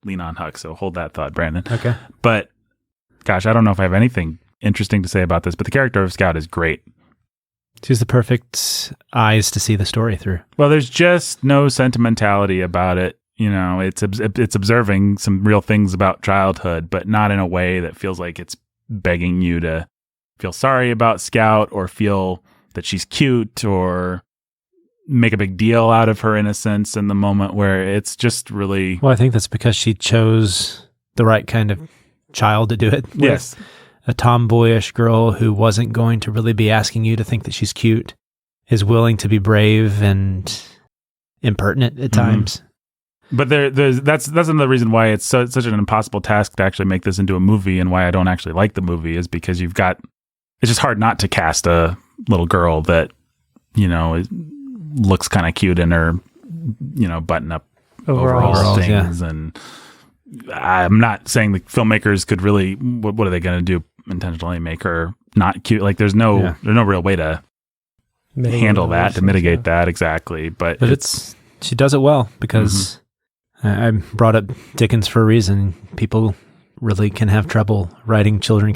lean on Huck. So hold that thought, Brandon. Okay. But, gosh, I don't know if I have anything interesting to say about this, but the character of Scout is great. She's the perfect eyes to see the story through. Well, there's just no sentimentality about it. You know, it's observing some real things about childhood, but not in a way that feels like it's begging you to feel sorry about Scout or feel that she's cute or make a big deal out of her innocence in the moment, where it's just really... Well, I think that's because she chose the right kind of child to do it. Yes. A tomboyish girl who wasn't going to really be asking you to think that she's cute is willing to be brave and impertinent at times. But that's another reason why it's such an impossible task to actually make this into a movie, and why I don't actually like the movie is because it's just hard not to cast a little girl that, you know, looks kind of cute in her, you know, button up overall things. Yeah. And I'm not saying the filmmakers could really, what are they going to do? Intentionally make her not cute? Like there's no real way to handle that, to mitigate that. Exactly. But she does it well, because I brought up Dickens for a reason. People really can have trouble writing children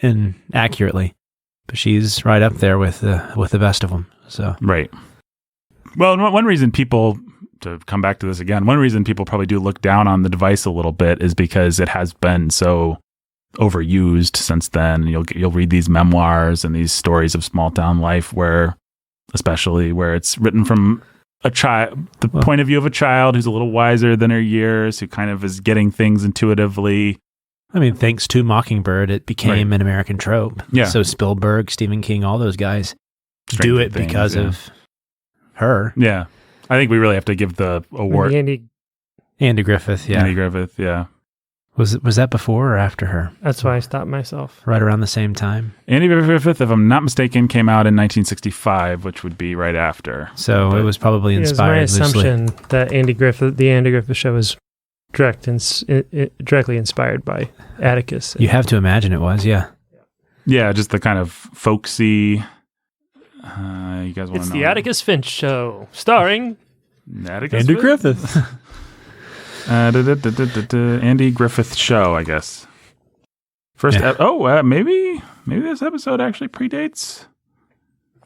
in accurately, but she's right up there with the best of them. So right. Well, one reason people, to come back to this again, one reason people probably do look down on the device a little bit is because it has been so overused since then. You'll read these memoirs and these stories of small town life especially where it's written from the point of view of a child who's a little wiser than her years, who kind of is getting things intuitively. I mean, thanks to Mockingbird, it became an American trope. Yeah. So Spielberg, Stephen King, all those guys do it because of her. Yeah. I think we really have to give the award. Andy Griffith, yeah. Andy Griffith, yeah. Was that before or after her? That's why I stopped myself. Right around the same time. Andy Griffith, if I'm not mistaken, came out in 1965, which would be right after. So it was probably inspired loosely. It was my assumption that the Andy Griffith show was directly inspired by Atticus. You have to imagine it was, yeah. Yeah, just the kind of folksy... you guys want to know? It's the Atticus Finch Show, starring Andy Griffith. Andy Griffith Show, I guess. First, maybe maybe this episode actually predates.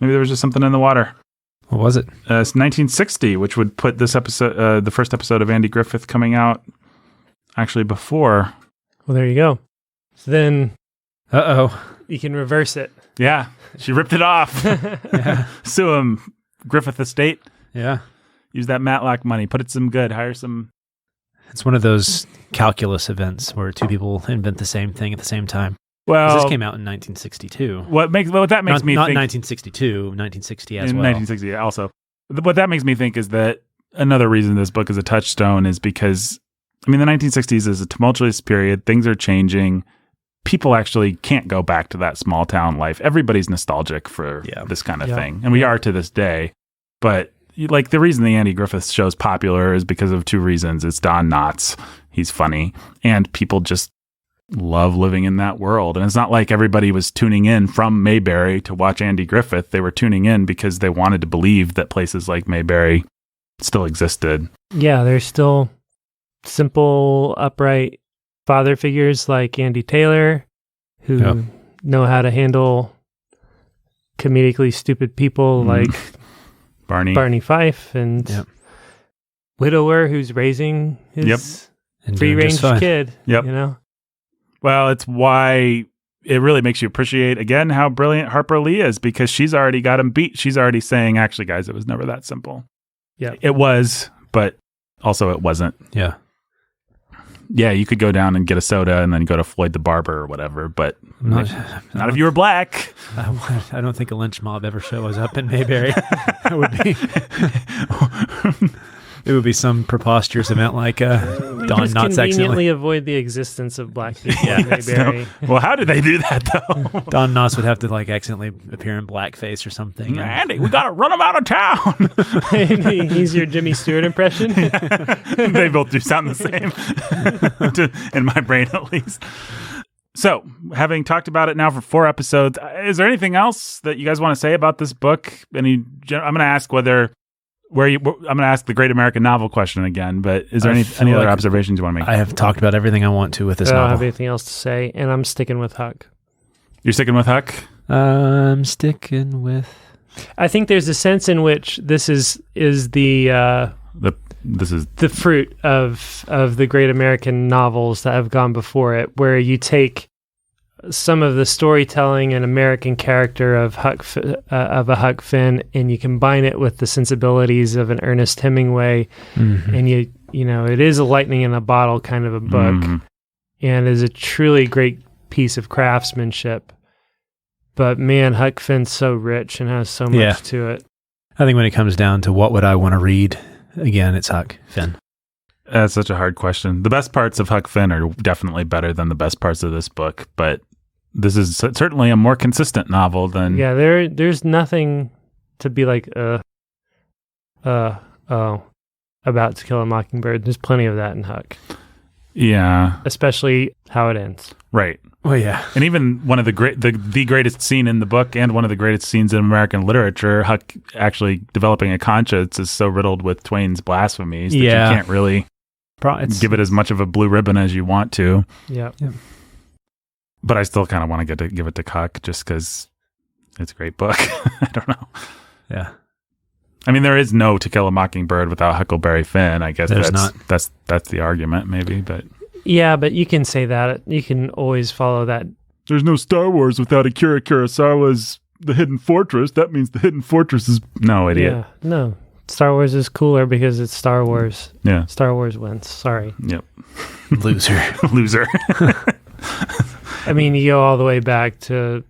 Maybe there was just something in the water. What was it? It's 1960, which would put this episode, the first episode of Andy Griffith, coming out actually before. Well, there you go. So then, you can reverse it. Yeah, she ripped it off. Yeah. Sue him, Griffith Estate. Yeah. Use that Matlock money. Put it some good. Hire some. It's one of those calculus events where two people invent the same thing at the same time. Well, This came out in 1962. What that makes me not think 1962, 1960 as in well. 1960 also. What that makes me think is that another reason this book is a touchstone is because, I mean, the 1960s is a tumultuous period. Things are changing. People actually can't go back to that small town life. Everybody's nostalgic for this kind of thing. And we are to this day. But like the reason the Andy Griffith show is popular is because of two reasons. It's Don Knotts. He's funny. And people just love living in that world. And it's not like everybody was tuning in from Mayberry to watch Andy Griffith. They were tuning in because they wanted to believe that places like Mayberry still existed. Yeah, there's still simple, upright father figures like Andy Taylor who know how to handle comedically stupid people like Barney Fife and widower who's raising his free-range kid. Yep. You know? Well, it's why it really makes you appreciate, again, how brilliant Harper Lee is, because she's already got him beat. She's already saying, actually, guys, it was never that simple. Yeah. It was, but also it wasn't. Yeah. Yeah, you could go down and get a soda and then go to Floyd the Barber or whatever, but not if you were black. I don't think a lynch mob ever shows up in Mayberry. It would be some preposterous event like Don Knotts conveniently accidentally avoid the existence of black people in Mayberry. Well, how did they do that, though? Don Knotts would have to like accidentally appear in blackface or something. Andy, we got to run him out of town. He's your Jimmy Stewart impression. They both do sound the same, in my brain at least. So, having talked about it now for 4 episodes, is there anything else that you guys want to say about this book? I'm going to ask I'm going to ask the Great American Novel question again, but is there any other observations you want to make? I have talked about everything I want to with this I don't novel. have anything else to say, and I'm sticking with Huck. You're sticking with Huck? I'm sticking with... I think there's a sense in which this is the fruit of the great American novels that have gone before it, where you take some of the storytelling and American character of a Huck Finn, and you combine it with the sensibilities of an Ernest Hemingway, and you know it is a lightning in a bottle kind of a book, and is a truly great piece of craftsmanship. But man, Huck Finn's so rich and has so much to it. I think when it comes down to what would I want to read, again, it's Huck Finn. That's such a hard question. The best parts of Huck Finn are definitely better than the best parts of this book, but this is certainly a more consistent novel than... Yeah, there's nothing to be like, about To Kill a Mockingbird. There's plenty of that in Huck. Yeah. Especially how it ends. Right. Well, yeah. And even one of the greatest scene in the book and one of the greatest scenes in American literature, Huck actually developing a conscience, is so riddled with Twain's blasphemies that you can't really give it as much of a blue ribbon as you want to. Yeah. But I still kind of want to give it to Huck just because it's a great book. I don't know. Yeah. I mean, there is no To Kill a Mockingbird without Huckleberry Finn. I guess There's not. That's the argument, maybe. But yeah, but you can say that. You can always follow that. There's no Star Wars without Akira Kurosawa's The Hidden Fortress. That means The Hidden Fortress is... No, idiot. Yeah, no. Star Wars is cooler because it's Star Wars. Yeah. Star Wars wins. Sorry. Yep. Loser. I mean, you go all the way back to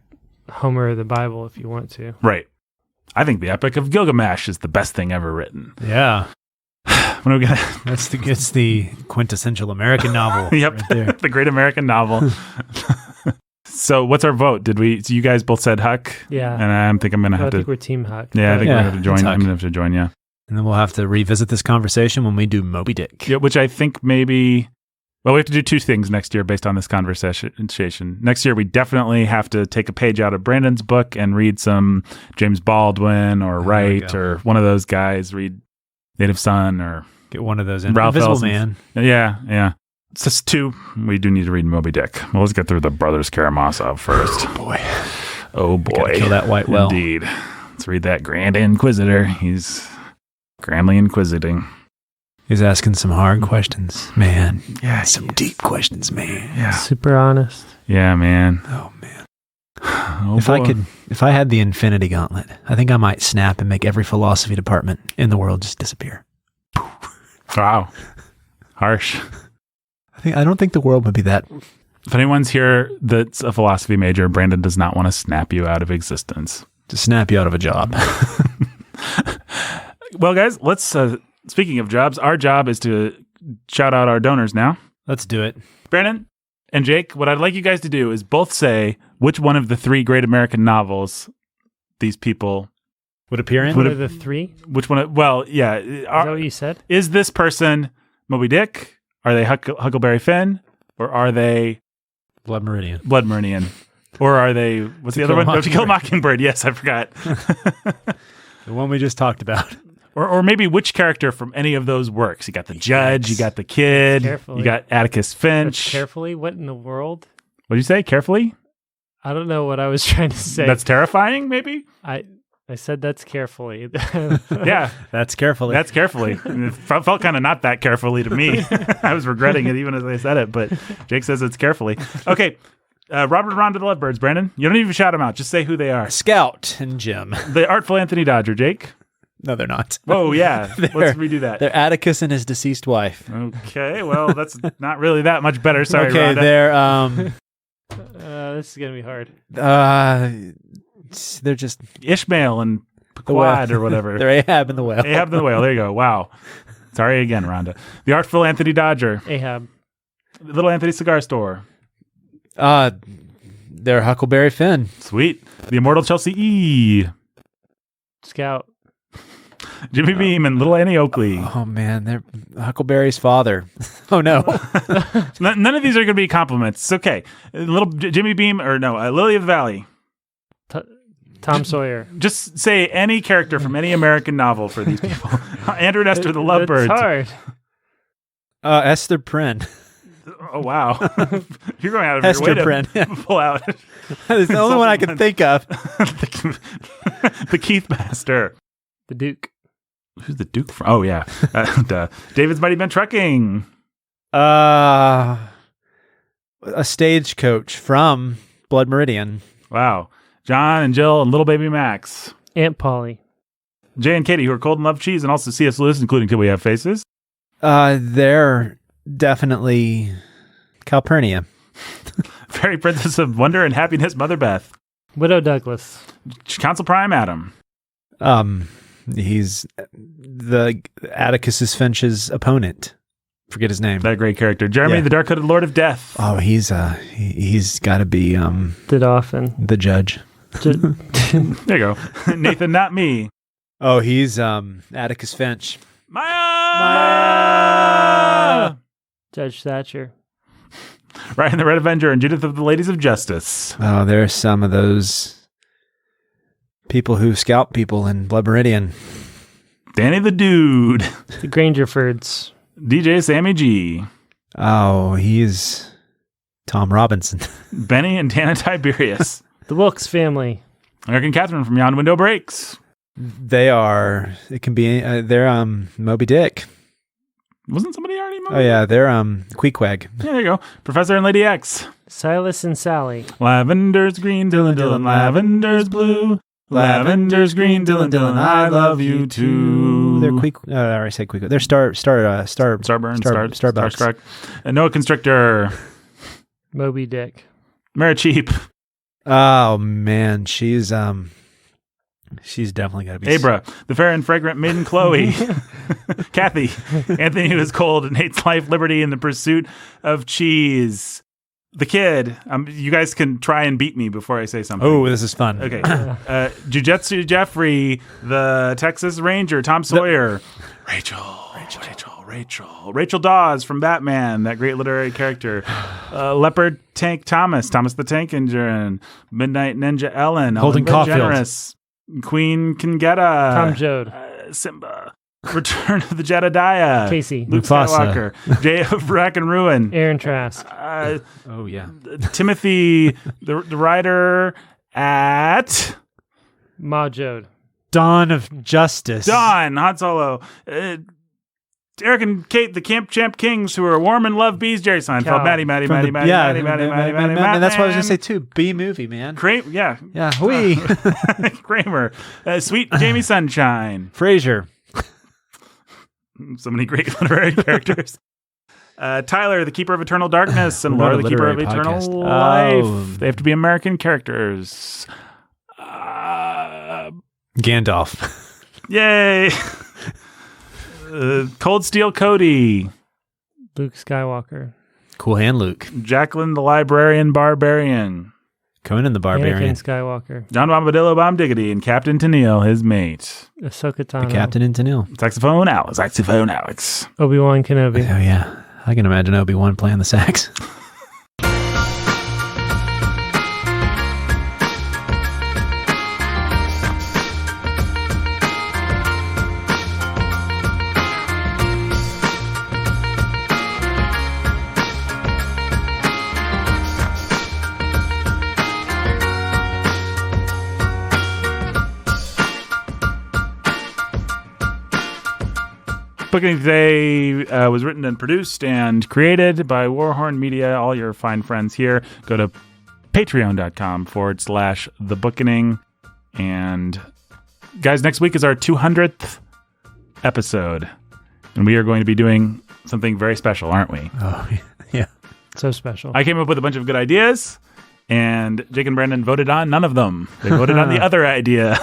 Homer of the Bible if you want to. Right. I think the Epic of Gilgamesh is the best thing ever written. Yeah. When are we gonna... It's the quintessential American novel. Yep. Right there. The Great American Novel. So what's our vote? So you guys both said Huck? Yeah. And I think I'm going to have to... I think we're Team Huck. Yeah, I think we're going to have to join. it's I'm Huck. going to have to join, yeah. And then we'll have to revisit this conversation when we do Moby Dick. Yeah, which I think maybe... Well, we have to do 2 things next year based on this conversation. Next year, we definitely have to take a page out of Brandon's book and read some James Baldwin or Wright or one of those guys. Read Native Son or... Get one of those Ralph Invisible Ellison. Man. Yeah. It's just 2. We do need to read Moby Dick. Well, let's get through the Brothers Karamazov first. Oh boy. Gotta kill that white whale. Indeed. Let's read that Grand Inquisitor. He's grandly inquisiting. He's asking some hard questions, man. Yeah, Some deep questions, man. Yeah. Super honest. Yeah, man. Oh man. Oh, If I had the Infinity Gauntlet, I think I might snap and make every philosophy department in the world just disappear. Wow. Harsh. I don't think the world would be that. If anyone's here that's a philosophy major, Brandon does not want to snap you out of existence. To snap you out of a job. Well, guys, let's, speaking of jobs, our job is to shout out our donors now. Let's do it. Brandon and Jake, what I'd like you guys to do is both say which one of the 3 great American novels these people Would appear in? What are the 3? which one, well, yeah. Is that what you said? Is this person Moby Dick? Are they Huckleberry Finn? Or are they Blood Meridian. Blood Meridian? Or are they, what's the other one? To Kill a Mockingbird. Yes, I forgot. The one we just talked about. Or maybe which character from any of those works? You got the judge, you got the kid, Carefully. you got Atticus Finch. Carefully? What in the world? What did you say? Carefully? I don't know what I was trying to say. That's terrifying, maybe? I said that's carefully. Yeah. That's carefully. That's carefully. It felt kind of not that carefully to me. I was regretting it even as I said it, but Jake says it's carefully. Okay. Robert and Rhonda the Lovebirds, Brandon. You don't even shout them out. Just say who they are. Scout and Jim. The Artful Anthony Dodger, Jake. No, they're not. Whoa, yeah. Let's redo that. They're Atticus and his deceased wife. Okay, well, that's not really that much better. Sorry, okay, Rhonda. This is going to be hard. They're just Ishmael and Pequod or whatever. They're Ahab and the whale. Ahab the whale. There you go. Wow. Sorry again, Rhonda. The Artful Anthony Dodger. Ahab. The Little Anthony Cigar Store. They're Huckleberry Finn. Sweet. The Immortal Chelsea E. Scout. Jimmy Beam and Little Annie Oakley. Oh man, they're Huckleberry's father. Oh no. None of these are going to be compliments. It's okay. Little Jimmy Beam or no, Lily of the Valley. Tom Sawyer. Just say any character from any American novel for these people. Andrew and Esther the Lovebirds. It's hard. Esther Prynne. Oh wow. You're going out of Esther your way to Prynne. pull out. It's the only one I can think of. The Keith Master. The Duke. Who's the Duke from? Oh yeah. David's Mighty Men Trucking. A stagecoach from Blood Meridian. Wow. John and Jill and Little Baby Max. Aunt Polly. Jay and Katie, who are cold and love cheese, and also C.S. Lewis, including Till We Have Faces. They're definitely Calpurnia. Fairy Princess of Wonder and Happiness, Mother Beth. Widow Douglas. Council Prime Adam. He's the Atticus Finch's opponent. Forget his name. That great character. Jeremy, the Dark-Hooded Lord of Death. Oh, he's got to be The Dauphin. the judge. There you go. Nathan, not me. Oh, he's Atticus Finch. Maya! Judge Thatcher. Ryan the Red Avenger and Judith of the Ladies of Justice. Oh, there's some of those people who scalp people in Blood Meridian. Danny the Dude. The Grangerfords. DJ Sammy G. Oh, he's Tom Robinson. Benny and Tana Tiberius. The Wilkes family. American Catherine from Yon Window Breaks. They're Moby Dick. Wasn't somebody already Moby? Oh yeah, they're Queequeg. Yeah, there you go. Professor and Lady X. Silas and Sally. Lavender's green, Dylan, lavender's blue. Lavender's green, Dylan, I love you too. They're I already said Queequeg. They're Starbucks. Starstruck. And Noah Constrictor. Moby Dick. Mara Cheap. Oh man, she's definitely got to be Abra, the fair and fragrant maiden Chloe. Kathy, Anthony who is cold and hates life, liberty, and the pursuit of cheese. The Kid. You guys can try and beat me before I say something. Oh, this is fun. Okay. Jujutsu Jeffrey, the Texas Ranger, Tom Sawyer. Rachel Dawes from Batman, that great literary character. Leopard Tank Thomas the Tank Engine. Midnight Ninja Ellen. Holden Ellen Caulfield. Generous, Queen Kingetta. Tom Joad. Simba. Return of the Jedediah. Casey. Luke Mufasa. Skywalker. Jay of Rack and Ruin. Aaron Trask. Oh, yeah. Timothy, the writer at Majod. Dawn of Justice. Dawn, Han Solo. Eric and Kate, the Camp Champ Kings, who are warm and love bees. Jerry Seinfeld. Cal. Maddie. And that's why I was going to say, too. B movie, man. Yeah. Yeah, we. Kramer. Sweet Jamie Sunshine. Frasier. So many great literary characters. Tyler, the Keeper of Eternal Darkness, and Laura, the Keeper of Eternal podcast. Life. Oh. They have to be American characters. Gandalf. Yay. Cold Steel Cody. Luke Skywalker. Cool Hand Luke. Jacqueline, the Librarian Barbarian. Conan the Barbarian. Anakin Skywalker. John Bombadillo Bomdiggity, and Captain Tennille, his mate. Ahsoka The Tano. Captain in Tennille. Saxophone Alex. Obi-Wan Kenobi. Oh, yeah. I can imagine Obi-Wan playing the sax. Bookening today was written and produced and created by Warhorn Media, all your fine friends here. Go to patreon.com/The Bookening. And guys, next week is our 200th episode. And we are going to be doing something very special, aren't we? Oh, yeah. So special. I came up with a bunch of good ideas, and Jake and Brandon voted on none of them. They voted on the other idea.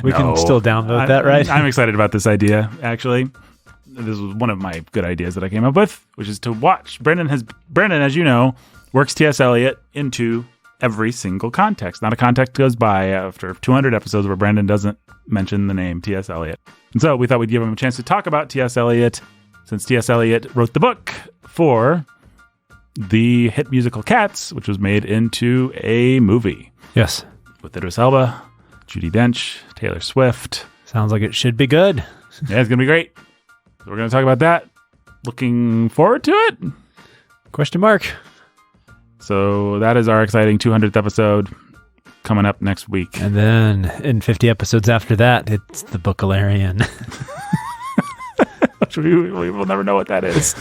We can still download that, right? I'm excited about this idea, actually. This was one of my good ideas that I came up with, which is to watch. Brandon, as you know, works T.S. Eliot into every single context. Not a context goes by after 200 episodes where Brandon doesn't mention the name T.S. Eliot. And so we thought we'd give him a chance to talk about T.S. Eliot, since T.S. Eliot wrote the book for the hit musical Cats, which was made into a movie. Yes. With Idris Elba, Judi Dench, Taylor Swift. Sounds like it should be good. Yeah, it's going to be great. So we're going to talk about that. Looking forward to it. Question mark. So that is our exciting 200th episode coming up next week. And then in 50 episodes after that, it's the Bookalarian. we will never know what that is.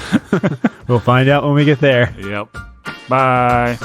We'll find out when we get there. Yep. Bye.